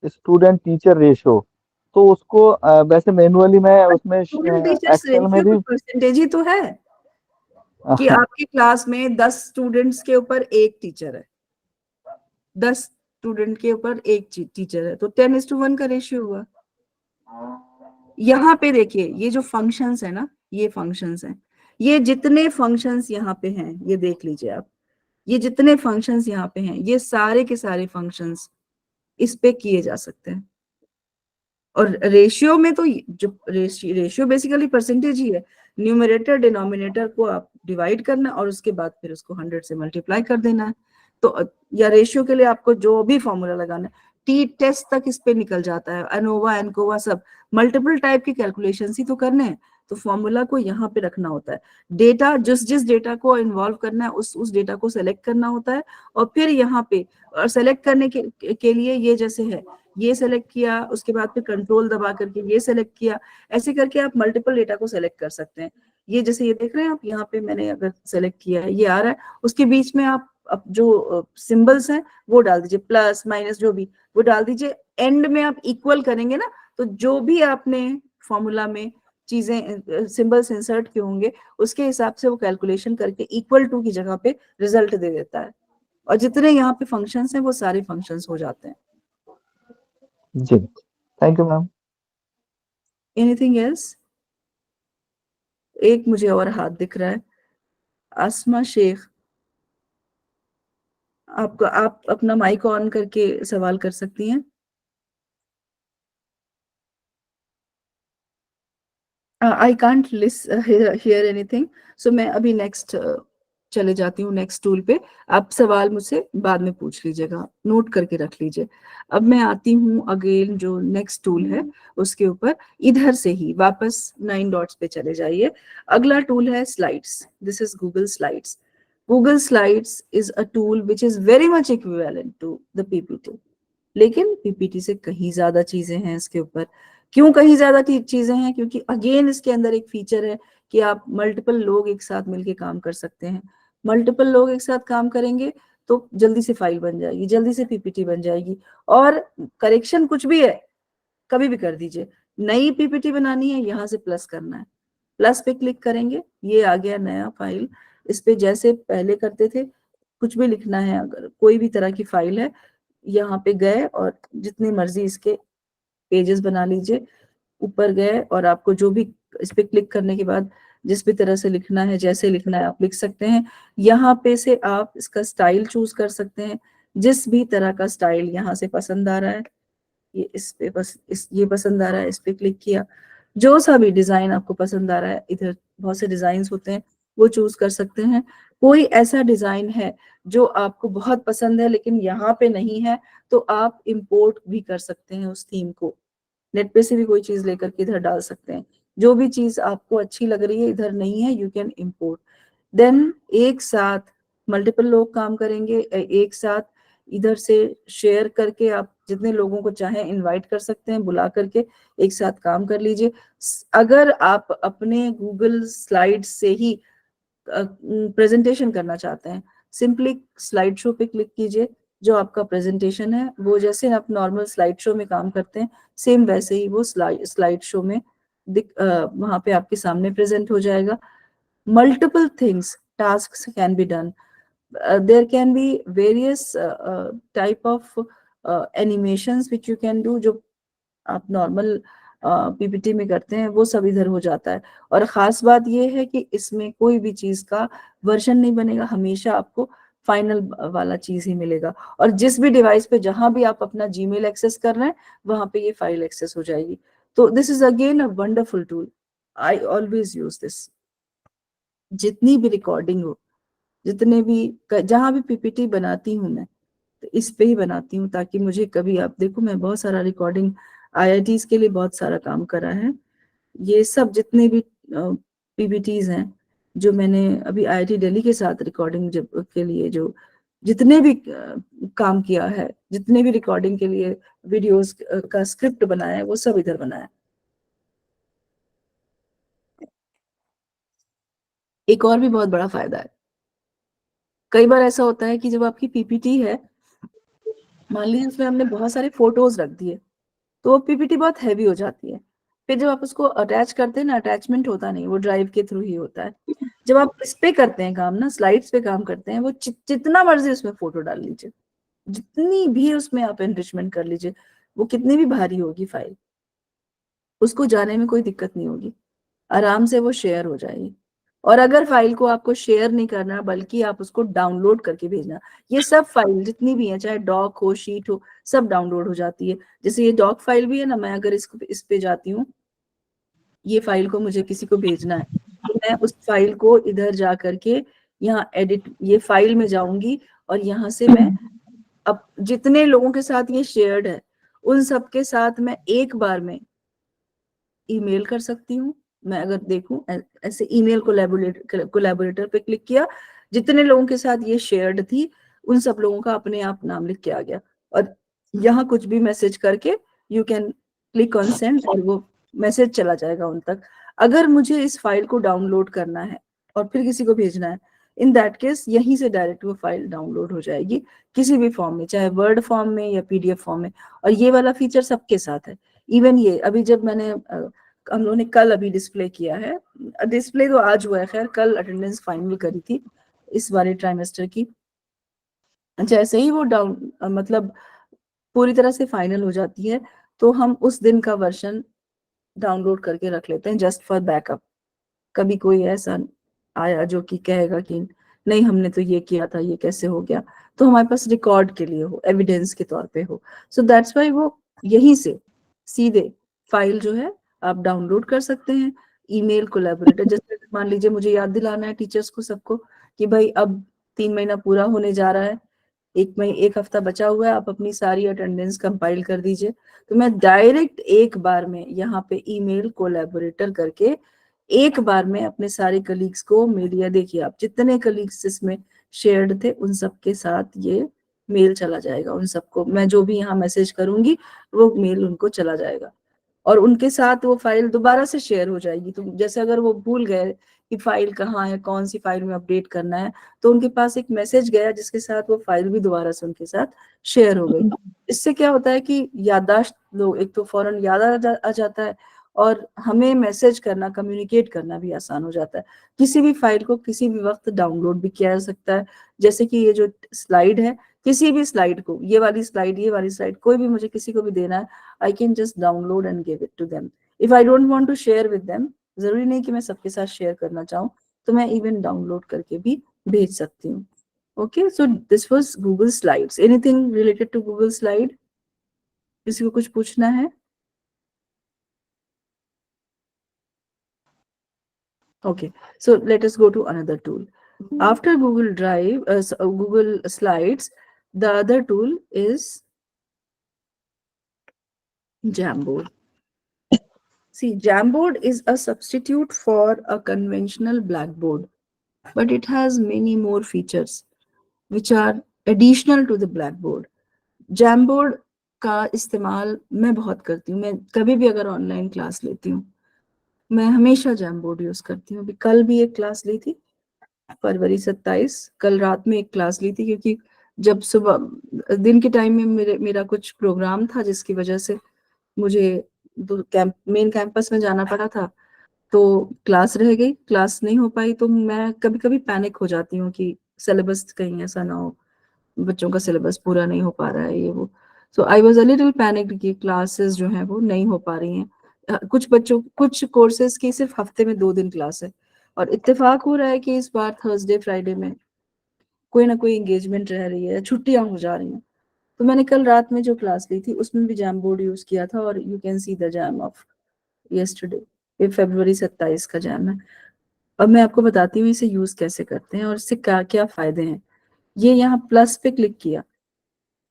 स्टूडेंट टीचर रेशो, तो उसको वैसे मैनुअली मैं उसमें स्टूडेंट टीचर्स एक्सेल में रेशियो भी तो परसेंटेज ही तो है कि आपकी क्लास में 10 स्टूडेंट्स के ऊपर एक टीचर है, 10 स्टूडेंट के ऊपर एक टीचर है, तो 10:1 का रेशियो हुआ। यहाँ पे देखिए ये जो फंक्शंस है ना, ये फंक्शंस हैं, ये जितने फंक्शंस यहाँ पे हैं ये देख लीजिए आप, ये जितने फंक्शंस यहाँ पे हैं ये सारे के सारे फंक्शंस इस पे किए जा सकते हैं। और रेशियो में तो जो रेशियो बेसिकली परसेंटेज ही है, न्यूमरेटर डिनोमिनेटर को आप डिवाइड करना और उसके बाद फिर उसको 100 से मल्टीप्लाई कर देना है। तो या रेशियो के लिए आपको जो भी फॉर्मूला लगाना है, टी टेस्ट तक इस पे निकल जाता है, एनोवा एनकोवा सब मल्टीपल टाइप की कैलकुलेशंस ही तो करने हैं, तो फॉर्मूला को यहाँ पे रखना होता है। डेटा जिस जिस डेटा को इन्वॉल्व करना है उस डेटा को सेलेक्ट करना होता है, और फिर यहाँ पे सेलेक्ट करने के लिए ये जैसे है, ये सेलेक्ट किया, उसके बाद फिर कंट्रोल दबा करके ये सेलेक्ट किया, ऐसे करके आप मल्टीपल डेटा को सेलेक्ट कर सकते हैं। ये जैसे ये देख रहे हैं आप, यहाँ पे मैंने अगर सेलेक्ट किया है ये आ रहा है, उसके बीच में आप अब जो सिंबल्स हैं वो डाल दीजिए, प्लस माइनस जो भी वो डाल दीजिए। एंड में आप इक्वल करेंगे ना, तो जो भी आपने फॉर्मूला में चीजें सिंबल्स इंसर्ट किए होंगे उसके हिसाब से वो कैलकुलेशन करके इक्वल टू की जगह पे रिजल्ट दे देता है, और जितने यहाँ पे फंक्शंस हैं वो सारे फंक्शंस हो जाते हैं। जी, thank you ma'am. Anything else? एक मुझे और हाथ दिख रहा है, आसमा शेख, आपका आप अपना माइक ऑन करके सवाल कर सकती हैं। आई कांट हियर एनीथिंग, सो मैं अभी नेक्स्ट चले जाती हूँ नेक्स्ट टूल पे। आप सवाल मुझसे बाद में पूछ लीजिएगा, नोट करके रख लीजिए। अब मैं आती हूँ अगेन जो नेक्स्ट टूल है उसके ऊपर, इधर से ही वापस 9 डॉट्स पे चले जाइए। अगला टूल है slides, this is Google slides. Google slides is a tool which is very much equivalent to the PPT, लेकिन पीपीटी से कहीं ज्यादा चीजें हैं इसके ऊपर। क्यों कहीं ज्यादा चीजें हैं? क्योंकि अगेन इसके अंदर एक फीचर है कि आप मल्टीपल लोग एक साथ मिलके काम कर सकते हैं। मल्टीपल लोग एक साथ काम करेंगे तो जल्दी से फाइल बन जाएगी, जल्दी से पीपीटी बन जाएगी, और करेक्शन कुछ भी है कभी भी कर दीजिए। नई पीपीटी बनानी है, यहाँ से प्लस करना है, प्लस पे क्लिक करेंगे, ये आ गया नया फाइल। इस पे जैसे पहले करते थे, कुछ भी लिखना है, अगर कोई भी तरह की फाइल है, यहाँ पे गए और जितनी मर्जी इसके पेजेस बना लीजिए। ऊपर गए और आपको जो भी इस पे क्लिक करने के बाद जिस भी तरह से लिखना है, जैसे लिखना है आप लिख सकते हैं। यहाँ पे से आप इसका स्टाइल चूज कर सकते हैं, जिस भी तरह का स्टाइल यहाँ से पसंद आ रहा है, ये इस पे बस ये पसंद आ रहा है, इस पे क्लिक किया। जो सा भी डिजाइन आपको पसंद आ रहा है, इधर बहुत से डिजाइन होते हैं वो चूज कर सकते हैं। कोई ऐसा डिजाइन है जो आपको बहुत पसंद है लेकिन यहाँ पे नहीं है, तो आप इंपोर्ट भी कर सकते हैं उस थीम को, नेट पे से भी कोई चीज लेकर के इधर डाल सकते हैं। जो भी चीज आपको अच्छी लग रही है इधर नहीं है, यू कैन इंपोर्ट। देन एक साथ मल्टीपल लोग काम करेंगे, एक साथ इधर से शेयर करके आप जितने लोगों को चाहे इनवाइट कर सकते हैं, बुला करके एक साथ काम कर लीजिए। अगर आप अपने गूगल स्लाइड से ही प्रेजेंटेशन करना चाहते हैं, सिंपली स्लाइड शो पे क्लिक कीजिए। जो आपका प्रेजेंटेशन है वो जैसे आप नॉर्मल स्लाइड शो में काम करते हैं, सेम वैसे ही वो स्लाइड शो में वहां पे आपके सामने प्रेजेंट हो जाएगा। multiple things tasks can be done. There can be various type of animations which you can do, जो आप नॉर्मल पीपीटी में करते हैं वो सब इधर हो जाता है। और खास बात ये है कि इसमें कोई भी चीज का वर्जन नहीं बनेगा, हमेशा आपको फाइनल वाला चीज ही मिलेगा। और जिस भी डिवाइस पे जहां भी आप अपना जीमेल एक्सेस कर रहे हैं वहां पे ये फाइल एक्सेस हो जाएगी। तो this is again a wonderful tool, I always use this. जितनी भी रिकॉर्डिंग हो, जितने भी जहां भी पीपीटी बनाती हूँ मैं, तो इस पे ही बनाती हूँ, ताकि मुझे कभी, आप देखो मैं बहुत सारा रिकॉर्डिंग आईआईटीज के लिए बहुत सारा काम करा है। ये सब जितने भी पीपीटीज हैं जो मैंने अभी आईआईटी दिल्ली के साथ रिकॉर्डिंग जब के लिए जो जितने भी काम किया है, जितने भी रिकॉर्डिंग के लिए वीडियोस का स्क्रिप्ट बनाया है, वो सब इधर बनाया है। एक और भी बहुत बड़ा फायदा है, कई बार ऐसा होता है कि जब आपकी पीपीटी है मान लीजिए उसमें हमने बहुत सारे फोटोज रख दिए, तो वो पीपीटी बहुत हैवी हो जाती है। फिर जब आप उसको अटैच करते हैं ना, अटैचमेंट होता नहीं, वो ड्राइव के थ्रू ही होता है। जब आप इस पे करते हैं काम ना, स्लाइड्स पे काम करते हैं, वो जितना मर्जी उसमें फोटो डाल लीजिए, जितनी भी उसमें आप एनरिचमेंट कर लीजिए, वो कितनी भी भारी होगी फाइल, उसको जाने में कोई दिक्कत नहीं होगी, आराम से वो शेयर हो जाएगी। और अगर फाइल को आपको शेयर नहीं करना बल्कि आप उसको डाउनलोड करके भेजना, ये सब फाइल जितनी भी है, चाहे डॉक हो, शीट हो, सब डाउनलोड हो जाती है। जैसे ये डॉक फाइल भी है ना, मैं अगर इसको इस पे जाती हूँ, ये फाइल को मुझे किसी को भेजना है, तो मैं उस फाइल को इधर जा करके यहाँ एडिट, ये फाइल में जाऊंगी और यहाँ से मैं अब जितने लोगों के साथ ये शेयर्ड है उन सबके साथ मैं एक बार में ईमेल कर सकती हूँ। मैं अगर देखूं ऐसे ईमेल कोलैबोरेटर पे क्लिक किया, जितने लोगों के साथ ये शेयर्ड थी उन सब लोगों का अपने आप नाम लिख के आ गया, और यहाँ कुछ भी मैसेज करके you can click on send और वो मैसेज चला जाएगा उन तक। अगर मुझे इस फाइल को डाउनलोड करना है और फिर किसी को भेजना है, इन दैट केस यहीं से डायरेक्ट वो फाइल डाउनलोड हो जाएगी, किसी भी फॉर्म में, चाहे वर्ड फॉर्म में या पीडीएफ फॉर्म में। और ये वाला फीचर सबके साथ है। इवन ये अभी जब मैंने हम लोगों ने कल अभी डिस्प्ले किया है, डिस्प्ले तो आज हुआ है, खैर कल अटेंडेंस फाइनल करी थी इस वाले ट्राइमेस्टर की। जैसे ही वो डाउन मतलब पूरी तरह से फाइनल हो जाती है, तो हम उस दिन का वर्जन डाउनलोड करके रख लेते हैं जस्ट फॉर बैकअप। कभी कोई ऐसा आया जो कि कहेगा कि नहीं हमने तो ये किया था, ये कैसे हो गया, तो हमारे पास रिकॉर्ड के लिए हो, एविडेंस के तौर पे हो। सो दैट्स वाई वो यहीं से सीधे फाइल जो है आप डाउनलोड कर सकते हैं। ईमेल कोलैबोरेटर, जैसे मान लीजिए मुझे याद दिलाना है टीचर्स को सबको कि भाई अब 3 महीना पूरा होने जा रहा है, एक हफ्ता बचा हुआ है, आप अपनी सारी अटेंडेंस कंपाइल कर दीजिए, तो मैं डायरेक्ट एक बार में यहाँ पे ईमेल कोलैबोरेटर करके एक बार में अपने सारे कलीग्स को मेल, या देखिए आप जितने कलीग्स इसमें शेयर्ड थे उन सबके साथ ये मेल चला जाएगा, उन सबको मैं जो भी यहाँ मैसेज करूंगी वो मेल उनको चला जाएगा और उनके साथ वो फाइल दोबारा से शेयर हो जाएगी। तो जैसे अगर वो भूल गए कि फाइल कहाँ है, कौन सी फाइल में अपडेट करना है, तो उनके पास एक मैसेज गया जिसके साथ वो फाइल भी दोबारा से उनके साथ शेयर हो गई। इससे क्या होता है कि याददाश्त लोग एक तो फौरन याद आ जाता है, और हमें मैसेज करना, कम्युनिकेट करना भी आसान हो जाता है। किसी भी फाइल को किसी भी वक्त डाउनलोड भी किया जा सकता है। जैसे कि ये जो स्लाइड है, किसी भी स्लाइड को, ये वाली स्लाइड कोई भी मुझे किसी को भी देना है, I can just download and give it to them. If I don't want to share with them, जरूरी नहीं कि मैं सबके साथ शेयर करना चाहूँ, तो मैं इवन डाउनलोड करके भी भेज सकती हूँ। Okay, so this was Google slides. Anything related to Google slide? किसी को कुछ पूछना है? Okay, so let us go to another tool. After Google Drive, Google Slides, the other tool is Jamboard. See, Jamboard is a substitute for a conventional Blackboard, but it has many more features which are additional to the Blackboard. Jamboard का इस्तेमाल मैं बहुत करती हूँ। मैं कभी भी अगर ऑनलाइन क्लास लेती हूँ, मैं हमेशा जैमबोर्ड यूज करती हूँ। अभी कल भी एक क्लास ली थी, फरवरी 27, कल रात में एक क्लास ली थी, क्योंकि जब सुबह दिन के टाइम में मेरा कुछ प्रोग्राम था जिसकी वजह से मुझे मेन कैंपस में जाना पड़ा था, तो क्लास रह गई, क्लास नहीं हो पाई। तो मैं कभी कभी पैनिक हो जाती हूँ कि सिलेबस कहीं ऐसा ना हो, बच्चों का सिलेबस पूरा नहीं हो पा रहा है, ये वो। So I was a little panicked कि क्लासेस जो हैं वो नहीं हो पा रही हैं। कुछ कोर्सेज की सिर्फ हफ्ते में 2 दिन क्लास है, और इत्तेफाक हो रहा है कि इस बार थर्सडे फ्राइडे में कोई ना कोई एंगेजमेंट रह रही है, छुट्टियां हो जा रही हैं। तो मैंने कल रात में जो क्लास ली थी उसमें भी जैम बोर्ड यूज किया था, और you can see the jam of yesterday. ये फरवरी 27 का जैम है। अब मैं आपको बताती हूँ इसे यूज कैसे करते हैं और इससे क्या क्या फायदे हैं। ये यहाँ प्लस पे क्लिक किया,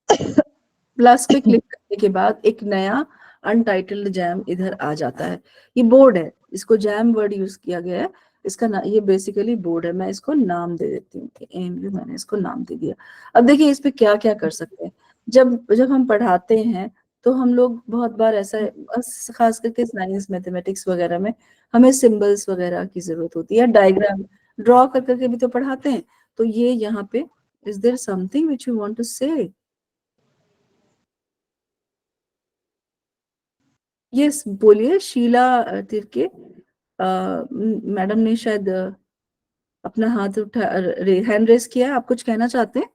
प्लस पे क्लिक करने के बाद एक नया अनटाइटल्ड जैम इधर आ जाता है। ये बोर्ड है, इसको जैम वर्ड यूज किया गया है, इसका ये बेसिकली बोर्ड है। मैं इसको नाम दे देती हूँ, AMU मैंने इसको नाम दे दिया। अब देखिए इस पे क्या क्या कर सकते हैं। जब जब हम पढ़ाते हैं तो हम लोग बहुत बार ऐसा, खास करके साइंस मैथमेटिक्स वगैरह में हमें सिंबल्स वगैरह की जरूरत होती है, डायग्राम ड्रॉ कर करके भी तो पढ़ाते हैं। तो ये यहाँ पे, is there something which you want to say? Yes, बोलिए शीला तिरके। मैडम ने शायद अपना हाथ उठा, हैंड रेस किया है। आप कुछ कहना चाहते हैं?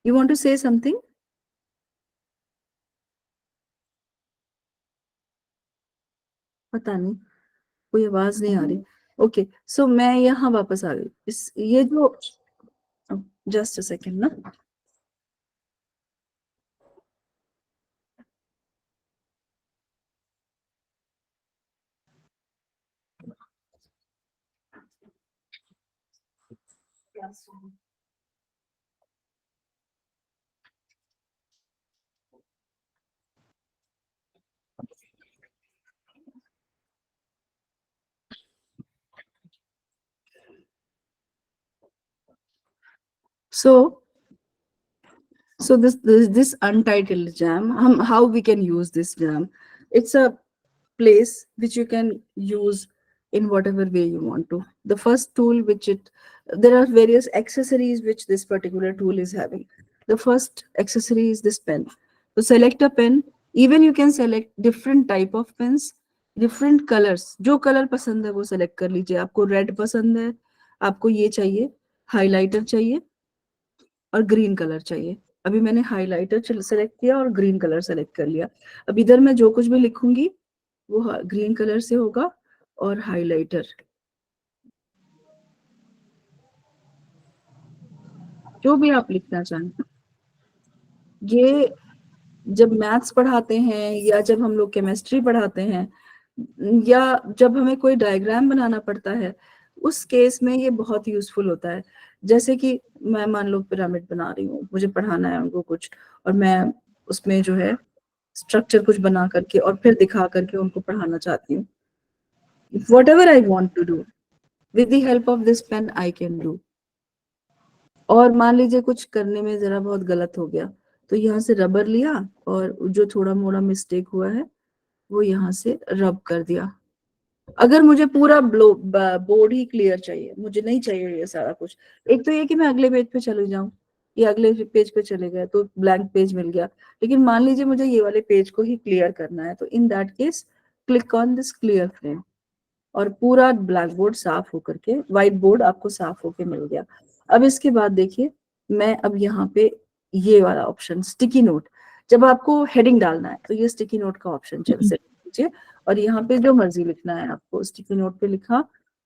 You want to say something? पता नहीं, कोई आवाज नहीं आ रही। ओके, सो मैं यहाँ वापस आ गई। इस ये जो, जस्ट अ सेकेंड ना। So, this untitled jam, how we can use this jam? It's a place which you can use in whatever way you want to. The first tool which it, there are various accessories which this particular tool is having. The first accessory is this pen. So select a pen. Even you can select different type of pens, different colors. जो color पसंद है वो select कर लीजिए. आपको red पसंद है, आपको ये चाहिए, highlighter चाहिए, और ग्रीन कलर चाहिए। अभी मैंने हाइलाइटर सेलेक्ट किया और ग्रीन कलर सेलेक्ट कर लिया। अब इधर मैं जो कुछ भी लिखूंगी वो ग्रीन कलर से होगा, और हाइलाइटर जो भी आप लिखना चाहें। ये जब मैथ्स पढ़ाते हैं, या जब हम लोग केमिस्ट्री पढ़ाते हैं, या जब हमें कोई डायग्राम बनाना पड़ता है, उस केस में ये बहुत यूजफुल होता है। जैसे कि मैं मान लो पिरामिड बना रही हूँ, मुझे पढ़ाना है उनको कुछ, और मैं उसमें जो है स्ट्रक्चर कुछ बना करके और फिर दिखा करके उनको पढ़ाना चाहती हूँ। Whatever I want to do, with the help of this pen I can do. और मान लीजिए कुछ करने में जरा बहुत गलत हो गया, तो यहाँ से रबर लिया और जो थोड़ा मोड़ा मिस्टेक हुआ है वो यहाँ से रब कर दिया। अगर मुझे पूरा बोर्ड ही क्लियर चाहिए, मुझे नहीं चाहिए ये सारा कुछ, एक तो ये कि मैं अगले पेज पे चले जाऊं, ये अगले पेज पे चले गए तो ब्लैंक पेज मिल गया। लेकिन मान लीजिए मुझे ये वाले पेज को ही क्लियर करना है, तो इन that case click on this clear frame, और पूरा ब्लैक बोर्ड साफ होकर के, व्हाइट बोर्ड आपको साफ होके मिल गया। अब इसके बाद देखिए, मैं अब यहाँ पे ये वाला ऑप्शन स्टिकी नोट, जब आपको हेडिंग डालना है तो ये स्टिकी नोट का ऑप्शन सेलेक्ट कीजिए, और यहाँ पे जो मर्जी लिखना है आपको स्टिकी नोट पे लिखा।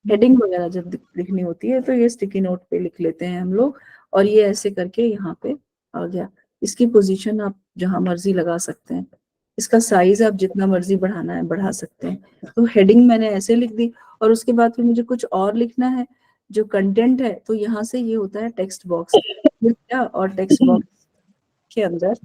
हेडिंग वगैरह जब लिखनी होती है तो ये स्टिकी नोट पे लिख लेते हैं हम लोग, और ये ऐसे करके यहाँ पे आ गया। इसकी पोजीशन आप जहां मर्जी लगा सकते हैं, इसका साइज आप जितना मर्जी बढ़ाना है बढ़ा सकते हैं। तो हेडिंग मैंने ऐसे लिख दी, और उसके बाद फिर मुझे कुछ और लिखना है जो कंटेंट है, तो यहाँ से ये होता है टेक्स्ट बॉक्स, और टेक्स्ट बॉक्स के अंदर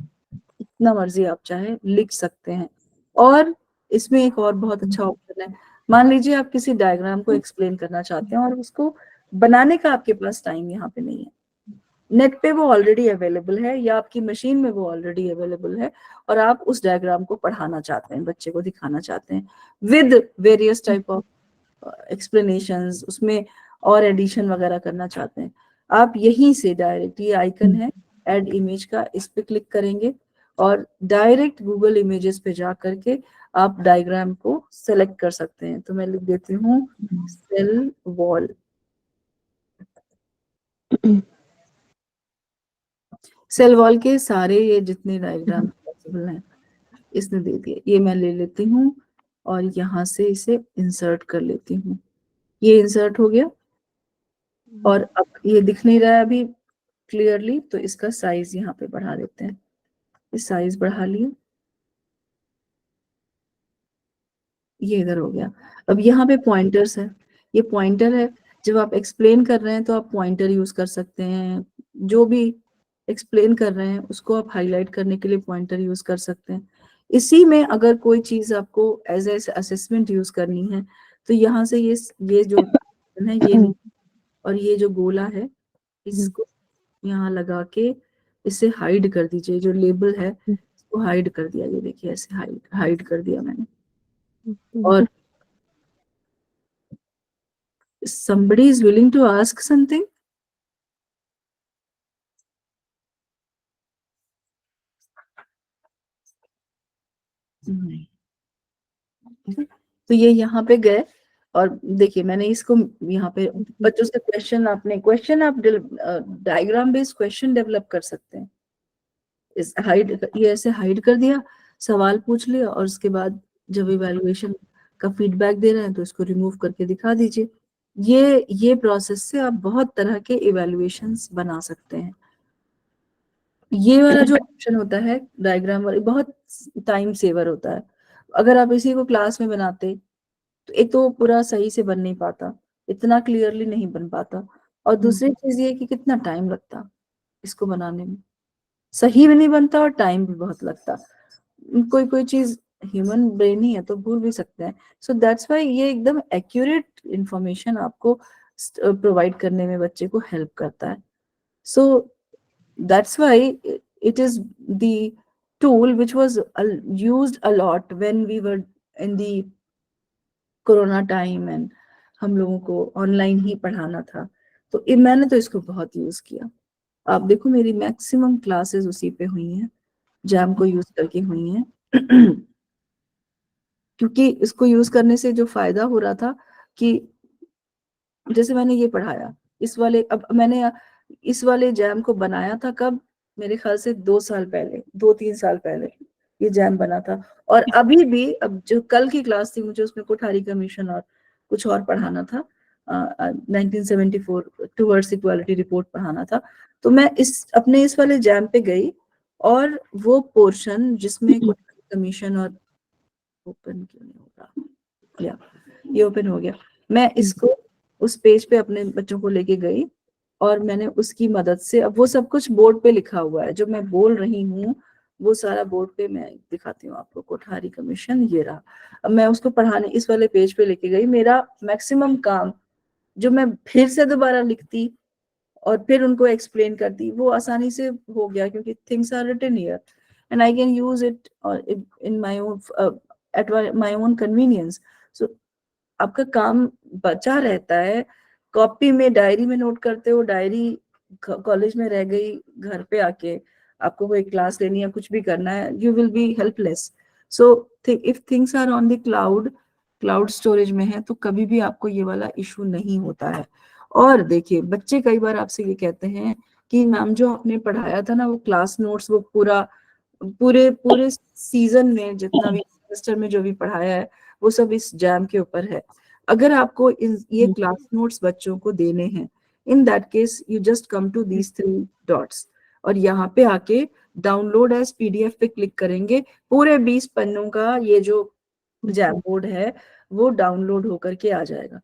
इतना मर्जी आप चाहे लिख सकते हैं। और इसमें एक और बहुत अच्छा ऑप्शन है, मान लीजिए आप किसी डायग्राम को एक्सप्लेन करना चाहते हैं और उसको बनाने का आपके पास टाइम यहाँ पे नहीं है, नेट पे वो ऑलरेडी अवेलेबल है, या आपकी मशीन में वो ऑलरेडी अवेलेबल है, और आप उस डायग्राम को पढ़ाना चाहते हैं, बच्चे को दिखाना चाहते हैं with various type of explanations, उसमें और एडिशन वगैरह करना चाहते हैं, आप यहीं से डायरेक्ट, ये आइकन है ऐड इमेज का, इस पे क्लिक करेंगे और डायरेक्ट गूगल इमेजेस पे जा करके आप डायग्राम को सेलेक्ट कर सकते हैं। तो मैं लिख देती हूँ सेल वॉल। सेल वॉल के सारे ये जितने डायग्राम पॉसिबल हैं इसने दे दिए। ये मैं ले लेती हूँ और यहाँ से इसे इंसर्ट कर लेती हूँ। ये इंसर्ट हो गया, और अब ये दिख नहीं रहा है अभी क्लियरली, तो इसका साइज यहाँ पे बढ़ा देते हैं। इस साइज बढ़ा लिया, ये इधर हो गया। अब यहाँ पे पॉइंटर्स है, ये पॉइंटर है, जब आप एक्सप्लेन कर रहे हैं तो आप पॉइंटर यूज कर सकते हैं। जो भी एक्सप्लेन कर रहे हैं उसको आप हाईलाइट करने के लिए पॉइंटर यूज कर सकते हैं। इसी में अगर कोई चीज आपको एज ए असेसमेंट यूज करनी है, तो यहाँ से ये जो है ये ली, और ये जो गोला है इसको यहाँ लगा के इसे हाइड कर दीजिए। जो लेबल है इसको हाइड कर दिया, ये देखिए ऐसे हाइड कर दिया मैंने। और somebody is willing to ask something? तो ये यहाँ पे गए और देखिए मैंने इसको यहाँ पे बच्चों से क्वेश्चन आप डायग्राम बेस्ड क्वेश्चन डेवलप कर सकते हैं। इस हाइड ये ऐसे हाइड कर दिया, सवाल पूछ लिया और उसके बाद जब इवैल्यूएशन का फीडबैक दे रहे हैं तो इसको रिमूव करके दिखा दीजिए। ये प्रोसेस से आप बहुत तरह के इवैल्यूएशंस बना सकते हैं। ये वाला जो ऑप्शन होता है डायग्राम वाला, बहुत टाइम सेवर होता है। अगर आप इसी को क्लास में बनाते तो एक तो पूरा सही से बन नहीं पाता, इतना क्लियरली नहीं बन पाता, और दूसरी चीज ये कि कितना टाइम लगता इसको बनाने में, सही भी नहीं बनता और टाइम भी बहुत लगता। कोई कोई चीज ह्यूमन ब्रेन ही है तो भूल भी सकते हैं। सो दैट्स वाई ये एकदम एक्यूरेट इंफॉर्मेशन आपको प्रोवाइड करने में बच्चे को हेल्प करता है। So that's why it is the tool which was used a lot when we were in the corona time and हम लोगों को ऑनलाइन ही पढ़ाना था। तो मैंने तो इसको बहुत यूज किया। आप देखो मेरी मैक्सिमम क्लासेस उसी पे हुई हैं, जैम को यूज करके हुई हैं। क्योंकि इसको यूज करने से जो फायदा हो रहा था कि जैसे मैंने ये पढ़ाया इस वाले, अब मैंने इस वाले जैम को बनाया था कब, मेरे ख्याल से 2 साल पहले, 2-3 साल पहले ये जैम बना था। और अभी भी, अब जो कल की क्लास थी मुझे उसमें कोठारी कमीशन और कुछ और पढ़ाना था, 1974 टुवर्ड्स इक्वालिटी रिपोर्ट पढ़ाना था। तो मैं अपने इस वाले जैम पे गई और वो पोर्शन जिसमें कोठारी कमीशन और ओपन क्यों नहीं हो रहा, या ये ओपन हो गया, मैं इसको उस पेज पे अपने बच्चों को लेके गई और मैंने उसकी मदद से, अब वो सब कुछ बोर्ड पे लिखा हुआ है जो मैं बोल रही हूँ, वो सारा बोर्ड पे मैं दिखाती हूँ आपको। कोठारी कमीशन ये रहा। अब मैं उसको पढ़ाने इस वाले पेज पे लेके गई। मेरा मैक्सिमम काम जो मैं फिर से दोबारा लिखती और फिर उनको एक्सप्लेन करती, वो आसानी से हो गया क्योंकि things are written here and I can use it in my own at my own convenience. So आपका काम बचा रहता है। कॉपी में, डायरी में नोट करते हो, डायरी कॉलेज में रह गई, घर पे आके आपको कोई क्लास लेनी है, कुछ भी करना है, you will be helpless. So if things are on the cloud storage में है तो कभी भी आपको ये वाला इशू नहीं होता है। और देखिए बच्चे कई बार आपसे ये कहते हैं कि मैम जो आपने पढ़ाया था ना वो क्लास नोट्स, वो पूरे पूरे सीजन में जितना भी सेमेस्टर में जो भी पढ़ाया है वो सब इस जैम के ऊपर है। अगर आपको ये क्लास नोट्स बच्चों को देने हैं, in that case you just come to these 3 dots और यहाँ पे आके डाउनलोड एज पीडीएफ पे क्लिक करेंगे, पूरे 20 पन्नों का ये जो जैम बोर्ड है वो डाउनलोड होकर के आ जाएगा।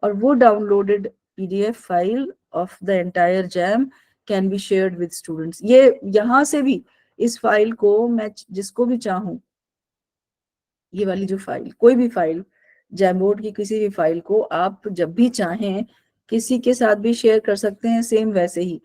और वो downloaded PDF file of the entire jam can be shared with students. ये यहाँ से भी इस फाइल को मैं जिसको भी चाहूं, ये वाली जो फाइल, कोई भी फाइल, जैमबोर्ड की किसी भी फाइल को आप जब भी चाहें किसी के साथ भी शेयर कर सकते हैं, सेम वैसे ही।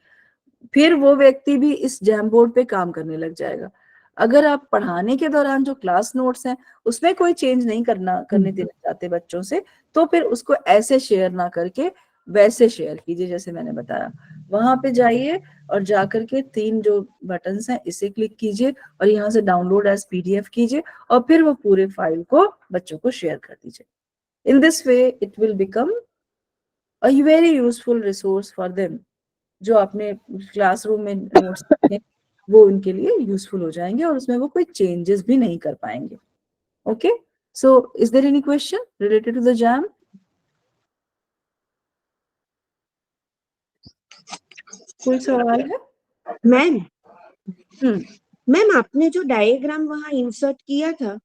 फिर वो व्यक्ति भी इस जैमबोर्ड पे काम करने लग जाएगा। अगर आप पढ़ाने के दौरान जो क्लास नोट्स हैं उसमें कोई चेंज नहीं करने देना चाहते बच्चों से, तो फिर उसको ऐसे शेयर ना करके वैसे शेयर कीजिए जैसे मैंने बताया। वहां पे जाइए और जाकर के 3 जो बटन्स हैं इसे क्लिक कीजिए और यहाँ से डाउनलोड एज पीडीएफ कीजिए और फिर वो पूरे फाइल को बच्चों को शेयर कर दीजिए। इन this way it will become a very useful resource for them. जो आपने क्लासरूम में नोट्स वो उनके लिए यूजफुल हो जाएंगे और उसमें वो कोई चेंजेस भी नहीं कर पाएंगे। Okay, so is there any question related to the jam? कोई सवाल है? मैम हम्म मैम आपने जो डायग्राम वहां इंसर्ट किया था,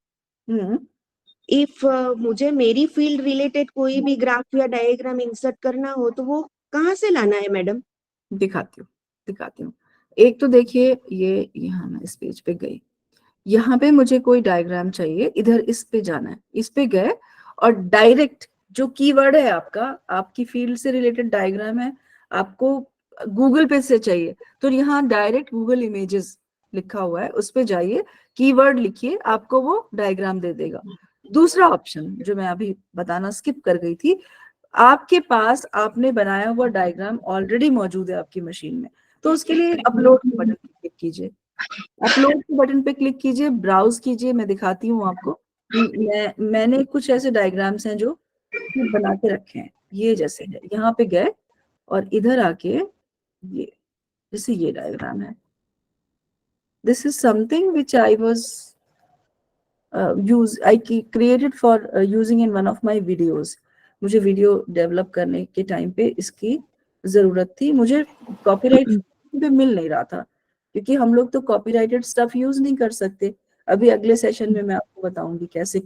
इफ मुझे मेरी फील्ड रिलेटेड कोई भी ग्राफ या डायग्राम इंसर्ट करना हो तो वो कहाँ से लाना है मैडम? दिखाती हूँ। एक तो देखिए ये यहाँ मैं इस पेज पे गई, यहाँ पे मुझे कोई डायग्राम चाहिए, इधर इस पे जाना है, इस पे गए और डायरेक्ट जो कीवर्ड है आपका, आपकी फील्ड से रिलेटेड डायग्राम है, आपको गूगल पे से चाहिए तो यहाँ डायरेक्ट गूगल इमेजेस लिखा हुआ है, उस पे जाइए, कीवर्ड लिखिए, आपको वो डायग्राम दे देगा। दूसरा ऑप्शन जो मैं अभी बताना स्किप कर गई थी, आपके पास आपने बनाया हुआ डायग्राम ऑलरेडी मौजूद है आपकी मशीन में, तो उसके लिए अपलोड के बटन पे क्लिक कीजिए। अपलोड के बटन पे क्लिक कीजिए, ब्राउज कीजिए, मैं दिखाती हूँ आपको। मैंने कुछ ऐसे डायग्राम्स हैं जो बना के रखे हैं, ये जैसे है, यहाँ पे गए और इधर आके ये, जैसे ये डायग्राम है, this is something which I was created for using in one of my videos. मुझे वीडियो डेवलप करने के टाइम पे इसकी जरूरत थी, मुझे कॉपीराइट पे मिल नहीं रहा था, क्योंकि हम लोग तो कॉपीराइटेड स्टफ यूज नहीं कर सकते। अभी अगले सेशन में मैं आपको बताऊंगी कैसे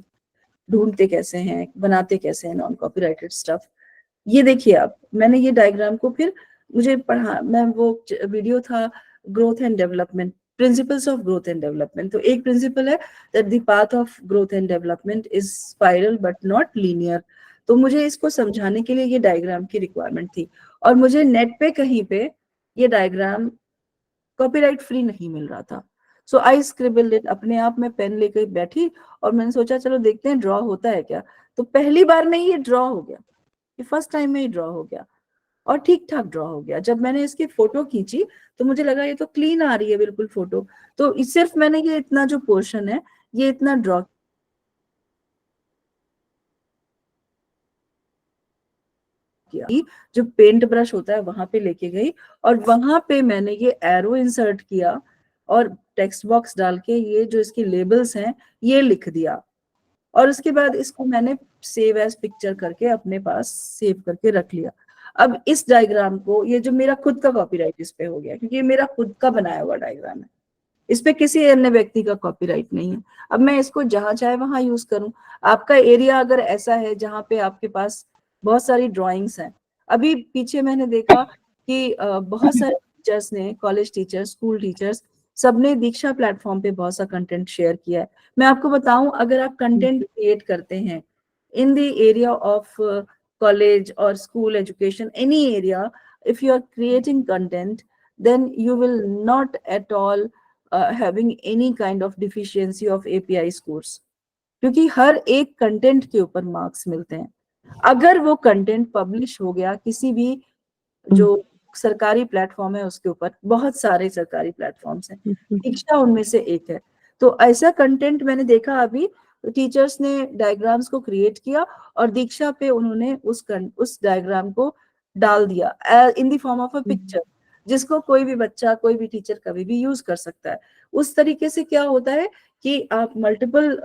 ढूंढते कैसे हैं, बनाते कैसे हैं नॉन कॉपीराइटेड स्टफ। ये देखिए आप, मैंने ये डायग्राम को फिर मुझे पढ़ा, मैं वो वीडियो था growth and development, principles of growth and development. तो एक प्रिंसिपल है that the path of growth and development is spiral but not linear. तो मुझे इसको समझाने के लिए ये डायग्राम की रिक्वायरमेंट थी, और मुझे नेट पे कहीं पे ये डायग्राम कॉपीराइट फ्री नहीं मिल रहा था। सो आई स्क्रिबल्ड इट, अपने आप में पेन लेकर बैठी और मैंने सोचा चलो देखते हैं ड्रॉ होता है क्या। तो पहली बार में ये ड्रॉ हो गया, ये फर्स्ट टाइम में ही ड्रॉ हो गया और ठीक ठाक ड्रॉ हो गया। जब मैंने इसकी फोटो खींची तो मुझे लगा ये तो क्लीन आ रही है बिल्कुल फोटो। तो सिर्फ मैंने ये इतना जो पोर्शन है ये इतना ड्रॉ किया, जो पेंट ब्रश होता है वहां पे लेके गई और वहां पे मैंने ये एरो इंसर्ट किया और टेक्स्ट बॉक्स डाल के ये जो इसकी लेबल्स हैं ये लिख दिया, और उसके बाद इसको मैंने सेव एज पिक्चर करके अपने पास सेव करके रख लिया। अब इस डायग्राम को, ये जो मेरा खुद का कॉपीराइट इस पे हो गया, क्योंकि ये मेरा खुद का बनाया हुआ डायग्राम है, इस पे किसी अन्य व्यक्ति का कॉपीराइट नहीं है। अब मैं इसको जहां चाहे वहां यूज करूं। आपका एरिया अगर ऐसा है जहां पे आपके पास बहुत सारी ड्राइंग्स हैं, अभी पीछे मैंने देखा कि बहुत सारे टीचर्स ने, कॉलेज टीचर्स, स्कूल टीचर्स, सबने दीक्षा प्लेटफॉर्म पे बहुत सा कंटेंट शेयर किया है। मैं आपको बताऊं, अगर आप कंटेंट क्रिएट करते हैं in the area of college और school education, any area, if you are creating content, then you will not at all having any kind of deficiency of API scores, क्योंकि हर एक कंटेंट के ऊपर मार्क्स मिलते हैं। अगर वो कंटेंट पब्लिश हो गया किसी भी जो सरकारी प्लेटफॉर्म है उसके ऊपर, बहुत सारे सरकारी प्लेटफॉर्म्स हैं, दीक्षा उनमें से एक है, तो ऐसा कंटेंट मैंने देखा अभी टीचर्स ने डायग्राम्स को क्रिएट किया और दीक्षा पे उन्होंने उस डायग्राम को डाल दिया in the form of a picture, जिसको कोई भी बच्चा, कोई भी टीचर कभी भी यूज कर सकता है। उस तरीके से क्या होता है कि आप मल्टीपल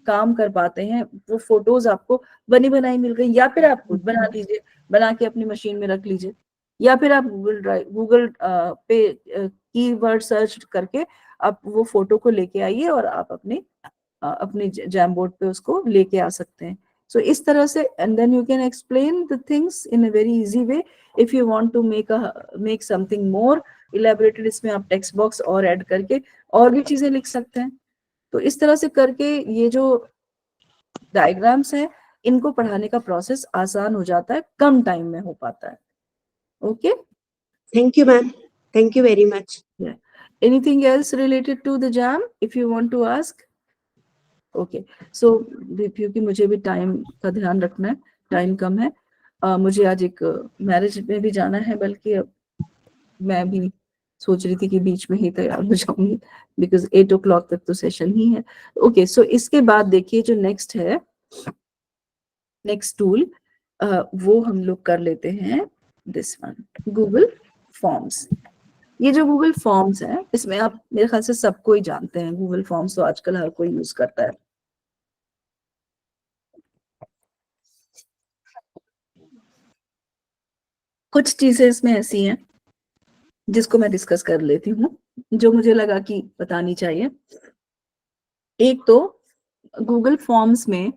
काम कर पाते हैं। वो फोटोज आपको बनी बनाई मिल गई, या फिर आप खुद बना लीजिए, बना के अपनी मशीन में रख लीजिए, या फिर आप गूगल पे कीवर्ड सर्च करके आप वो फोटो को लेके आइए और आप अपने जैम बोर्ड पे उसको लेके आ सकते हैं। सो इस तरह से, and then you can explain the things in a very easy way. If you want to make something more elaborated, इसमें आप टेक्स्ट बॉक्स और ऐड करके और भी चीजें लिख सकते हैं। तो इस तरह से करके ये जो डायग्राम्स हैं इनको पढ़ाने का प्रोसेस आसान हो जाता है, कम टाइम में हो पाता है। Okay, Thank you, ma'am. Thank you very much. Anything else related to the JAM if you want to ask? Okay, so क्योंकि मुझे भी टाइम का ध्यान रखना है, टाइम कम है, मुझे आज एक मैरिज में भी जाना है, बल्कि अब मैं भी सोच रही थी कि बीच में ही तैयार हो जाऊंगी, बिकॉज 8 o'clock तक तो सेशन ही है। ओके, सो इसके बाद देखिए जो नेक्स्ट है, नेक्स्ट टूल, वो हम लोग कर लेते हैं दिस वन, गूगल फॉर्म्स। ये जो गूगल फॉर्म्स है, इसमें आप मेरे ख्याल से सबको ही जानते हैं, गूगल फॉर्म्स तो आजकल हर कोई यूज करता है। कुछ चीजें इसमें ऐसी हैं जिसको मैं डिस्कस कर लेती हूँ, जो मुझे लगा कि बतानी चाहिए। एक तो गूगल फॉर्म्स में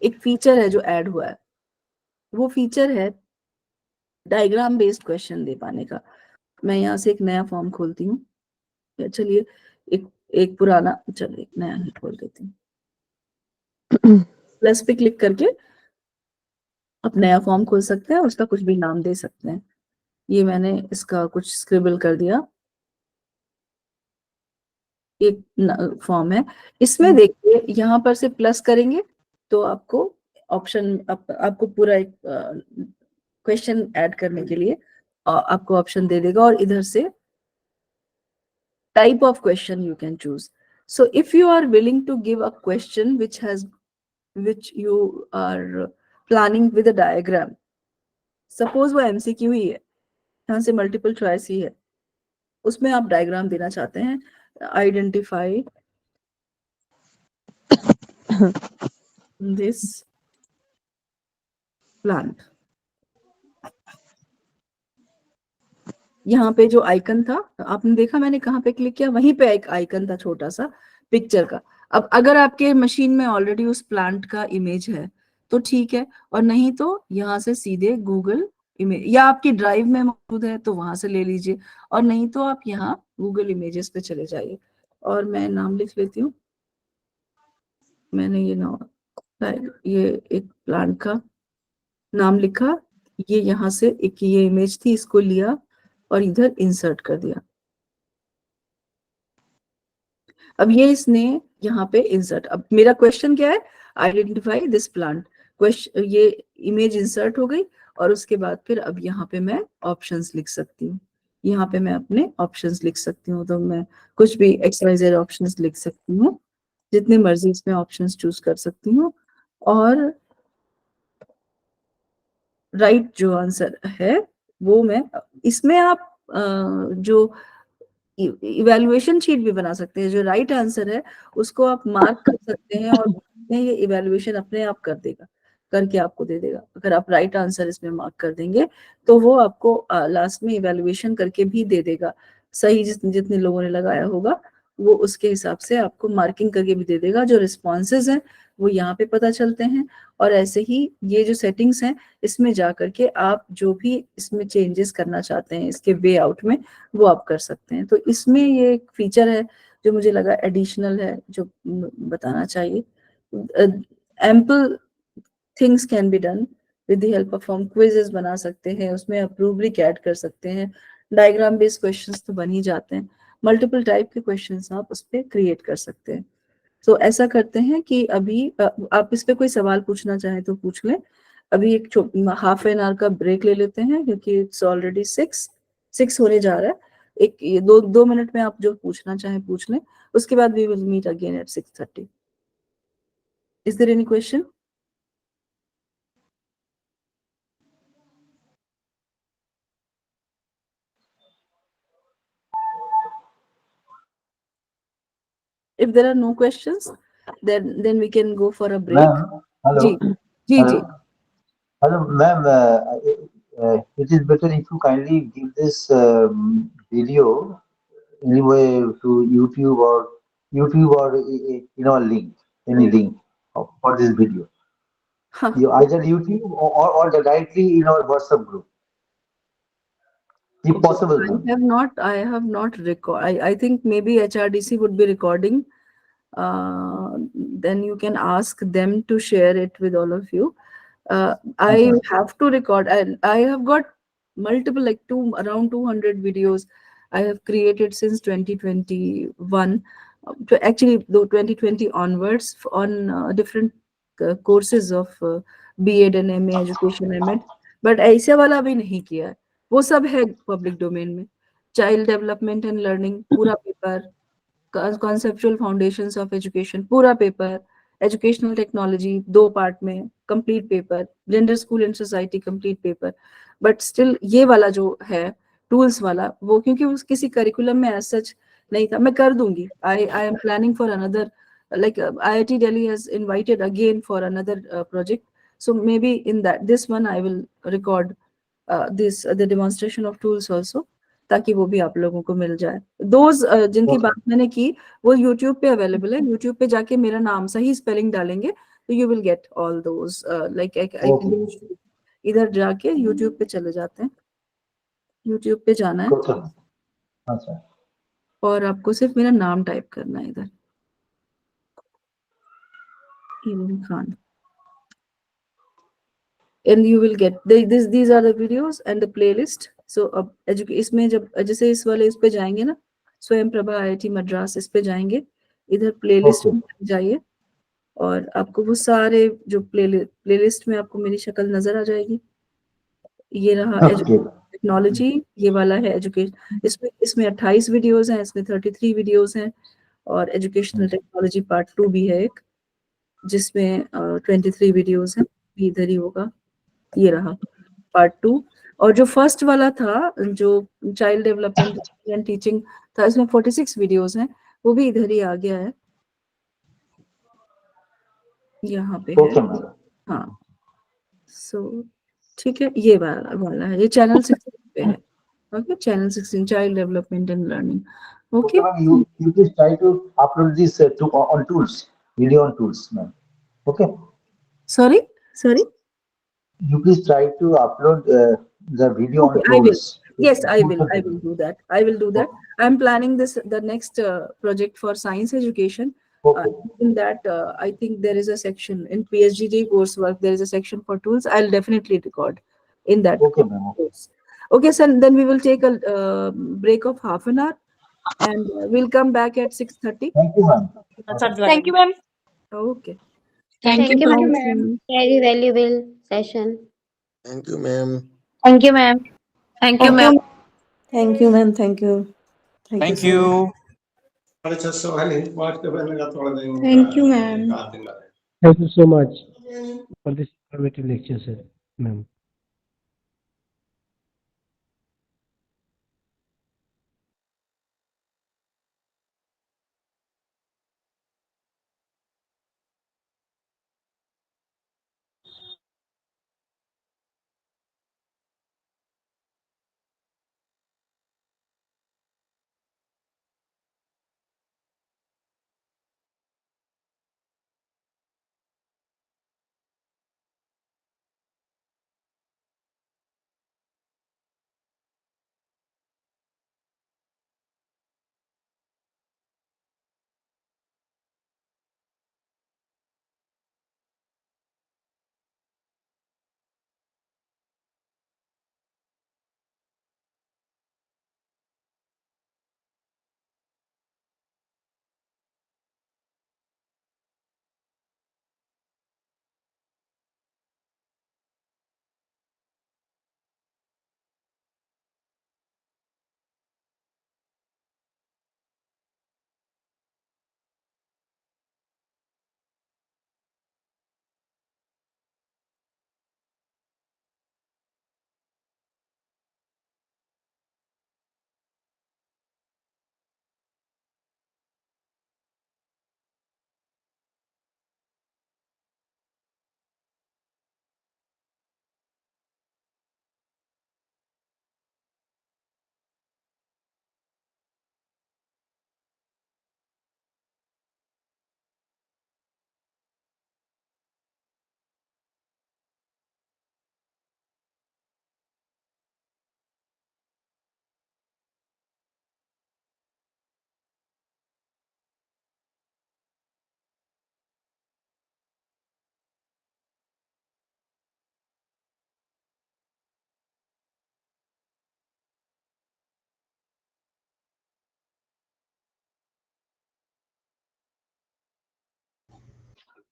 एक फीचर है जो ऐड हुआ है, वो फीचर है डायग्राम बेस्ड क्वेश्चन दे पाने का। मैं यहाँ से एक नया फॉर्म खोलती हूँ, चलिए एक पुराना, चलिए एक नया ही खोल देती हूँ। प्लस पे क्लिक करके आप नया फॉर्म खोल सकते हैं, उसका कुछ भी नाम दे सकते हैं। ये मैंने इसका कुछ स्क्रिबल कर दिया, एक फॉर्म है। इसमें देखिए यहाँ पर से प्लस करेंगे तो आपको ऑप्शन, आपको पूरा एक क्वेश्चन ऐड करने के लिए आपको ऑप्शन दे देगा, और इधर से type of question you can choose. So if you are willing to give a question which has which you are planning with a diagram. Suppose वो MCQ ही है, यहाँ से multiple choice ही है, उसमें आप डायग्राम देना चाहते हैं, आइडेंटिफाई दिस प्लांट। यहाँ पे जो आइकन था, आपने देखा मैंने कहाँ पे क्लिक किया, वहीं पे एक आइकन था छोटा सा पिक्चर का। अब अगर आपके मशीन में ऑलरेडी उस प्लांट का इमेज है तो ठीक है, और नहीं तो यहाँ से सीधे गूगल इमेज, या आपकी ड्राइव में मौजूद है तो वहां से ले लीजिए, और नहीं तो आप यहाँ गूगल इमेजेस पे चले जाइए। और मैं नाम लिख लेती हूँ, मैंने ये एक प्लांट का नाम लिखा, ये यहाँ से एक ये इमेज थी, इसको लिया और इधर इंसर्ट कर दिया। अब ये इसने यहाँ पे इंसर्ट, अब मेरा क्वेश्चन क्या है, आइडेंटिफाई दिस प्लांट, क्वेश्चन, ये इमेज इंसर्ट हो गई, और उसके बाद फिर अब यहाँ पे मैं ऑप्शंस लिख सकती हूँ, यहाँ पे मैं अपने ऑप्शंस लिख सकती हूँ, तो मैं कुछ भी XYZ ऑप्शंस लिख सकती हूँ, जितने मर्जी इसमें ऑप्शंस चूज कर सकती हूँ, और राइट जो आंसर है वो मैं इसमें आप जो इवैल्यूएशन शीट भी बना सकते हैं, जो राइट आंसर है उसको आप मार्क कर सकते हैं, और ये इवैल्यूएशन अपने आप कर देगा, करके आपको दे देगा। अगर आप राइट आंसर इसमें मार्क कर देंगे तो वो आपको लास्ट में इवैल्यूएशन करके भी दे देगा, सही जितने लोगों ने लगाया होगा वो उसके हिसाब से आपको मार्किंग करके भी दे देगा। जो रिस्पॉन्सेज हैं वो यहाँ पे पता चलते हैं, और ऐसे ही ये जो सेटिंग्स हैं इसमें जा करके आप जो भी इसमें चेंजेस करना चाहते हैं इसके वे आउट में, वो आप कर सकते हैं। तो इसमें ये एक फीचर है जो मुझे लगा एडिशनल है, जो बताना चाहिए। Ample things can be done with the help of, हम क्विजेस बना सकते हैं, उसमें आप रूब्रिक ऐड कर सकते हैं, डायग्राम बेस्ड क्वेश्चंस तो बन ही जाते हैं, मल्टीपल टाइप के क्वेश्चंस आप उस पर क्रिएट कर सकते हैं। तो ऐसा करते हैं कि अभी आप इस पे कोई सवाल पूछना चाहें तो पूछ लें। अभी एक हाफ एन आवर का ब्रेक ले लेते हैं, क्योंकि इट्स ऑलरेडी 6 होने जा रहा है। एक ये 2 मिनट में आप जो पूछना चाहें पूछ लें, उसके बाद we will meet again at 6:30। Is there any question? If there are no questions, then we can go for a break. Ma'am, hello. जी जी Hello. जी। Hello, ma'am. It is better if you kindly give this video anyway to YouTube or link, any link for this video. हाँ, Either YouTube or directly in our WhatsApp group, if possible, ma'am. I have not record. I think maybe HRDC would be recording. Then you can ask them to share it with all of you. I have to record, and I have got multiple, like around 200 videos I have created since 2021. Actually, though 2020 onwards, on different courses of B.Ed and MA education MAd, but ऐसा वाला भी नहीं किया है, वो सब है पब्लिक डोमेन में। चाइल्ड डेवलपमेंट एंड लर्निंग पूरा paper, conceptual foundations of education पूरा पेपर, एजुकेशनल टेक्नोलॉजी 2 पार्ट में complete paper, gender school and society complete paper. But still ये वाला जो है टूल्स वाला, वो क्योंकि उस किसी करिकुलम में एज सच नहीं था, मैं कर दूंगी। I am planning for another, like IIT Delhi has invited again for another project, so maybe in this one I will record the demonstration of tools also, ताकि वो भी आप लोगों को मिल जाए। दोज जिनकी बात मैंने की वो YouTube पे अवेलेबल है, YouTube पे जाके मेरा नाम सही स्पेलिंग डालेंगे तो you will get all those, like इधर जाके YouTube पे चले जाते हैं, YouTube पे जाना है अच्छा, और आपको सिर्फ मेरा नाम टाइप करना है इधर, Imran Khan, and you will get these are the videos and the playlist. So अब इसमें जब जैसे इस वाले इस पे जाएंगे ना, स्वयं प्रभा IIT मद्रास, इस पे जाएंगे, इधर प्लेलिस्ट में जाइए और आपको वो सारे जो प्लेलिस्ट में आपको मेरी शक्ल नजर आ जाएगी। ये रहा टेक्नोलॉजी, ये वाला है एजुकेशन, इसमें 28 वीडियोस हैं, इसमें 33 वीडियोस हैं, और एजुकेशनल टेक्नोलॉजी पार्ट 2 भी है एक, जिसमें 23 वीडियोस हैं, इधर ही होगा। ये रहा पार्ट 2। और जो फर्स्ट वाला था, जो चाइल्ड डेवलपमेंट एंड टीचिंग था, इसमें 46 वीडियोस हैं, वो भी इधर ही आ गया है, यहाँ पे है। Okay ma'am. हाँ, सो ठीक है, ये वाला है, ये चैनल 16 पे है। Okay, channel 16 child development and learning. Okay, okay, ma'am, you please try to upload this on tools, video on tools, ma'am. Okay, sorry, you please try to upload the video okay, on I will. tools. Yes, I Tools will. are I there. will do that. I will do that. I'm planning the next project for science education. Okay. In that, I think there is a section in PhD coursework. There is a section for tools. I'll definitely record in that Okay, ma'am. course. Okay, so then we will take a break of half an hour, and we'll come back at 6:30. Thank you, ma'am. Thank you, ma'am. Okay. Thank you, Thank you, ma'am. ma'am. Very valuable session. Thank you, ma'am. Thank you, ma'am. Thank you, ma'am. Thank you, ma'am. Thank you. Thank you Thank so much. you. Thank you, ma'am. Thank you so much for this informative lecture, sir, ma'am.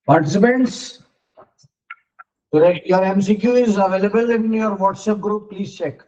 Participants, your MCQ is available in your WhatsApp group. Please check.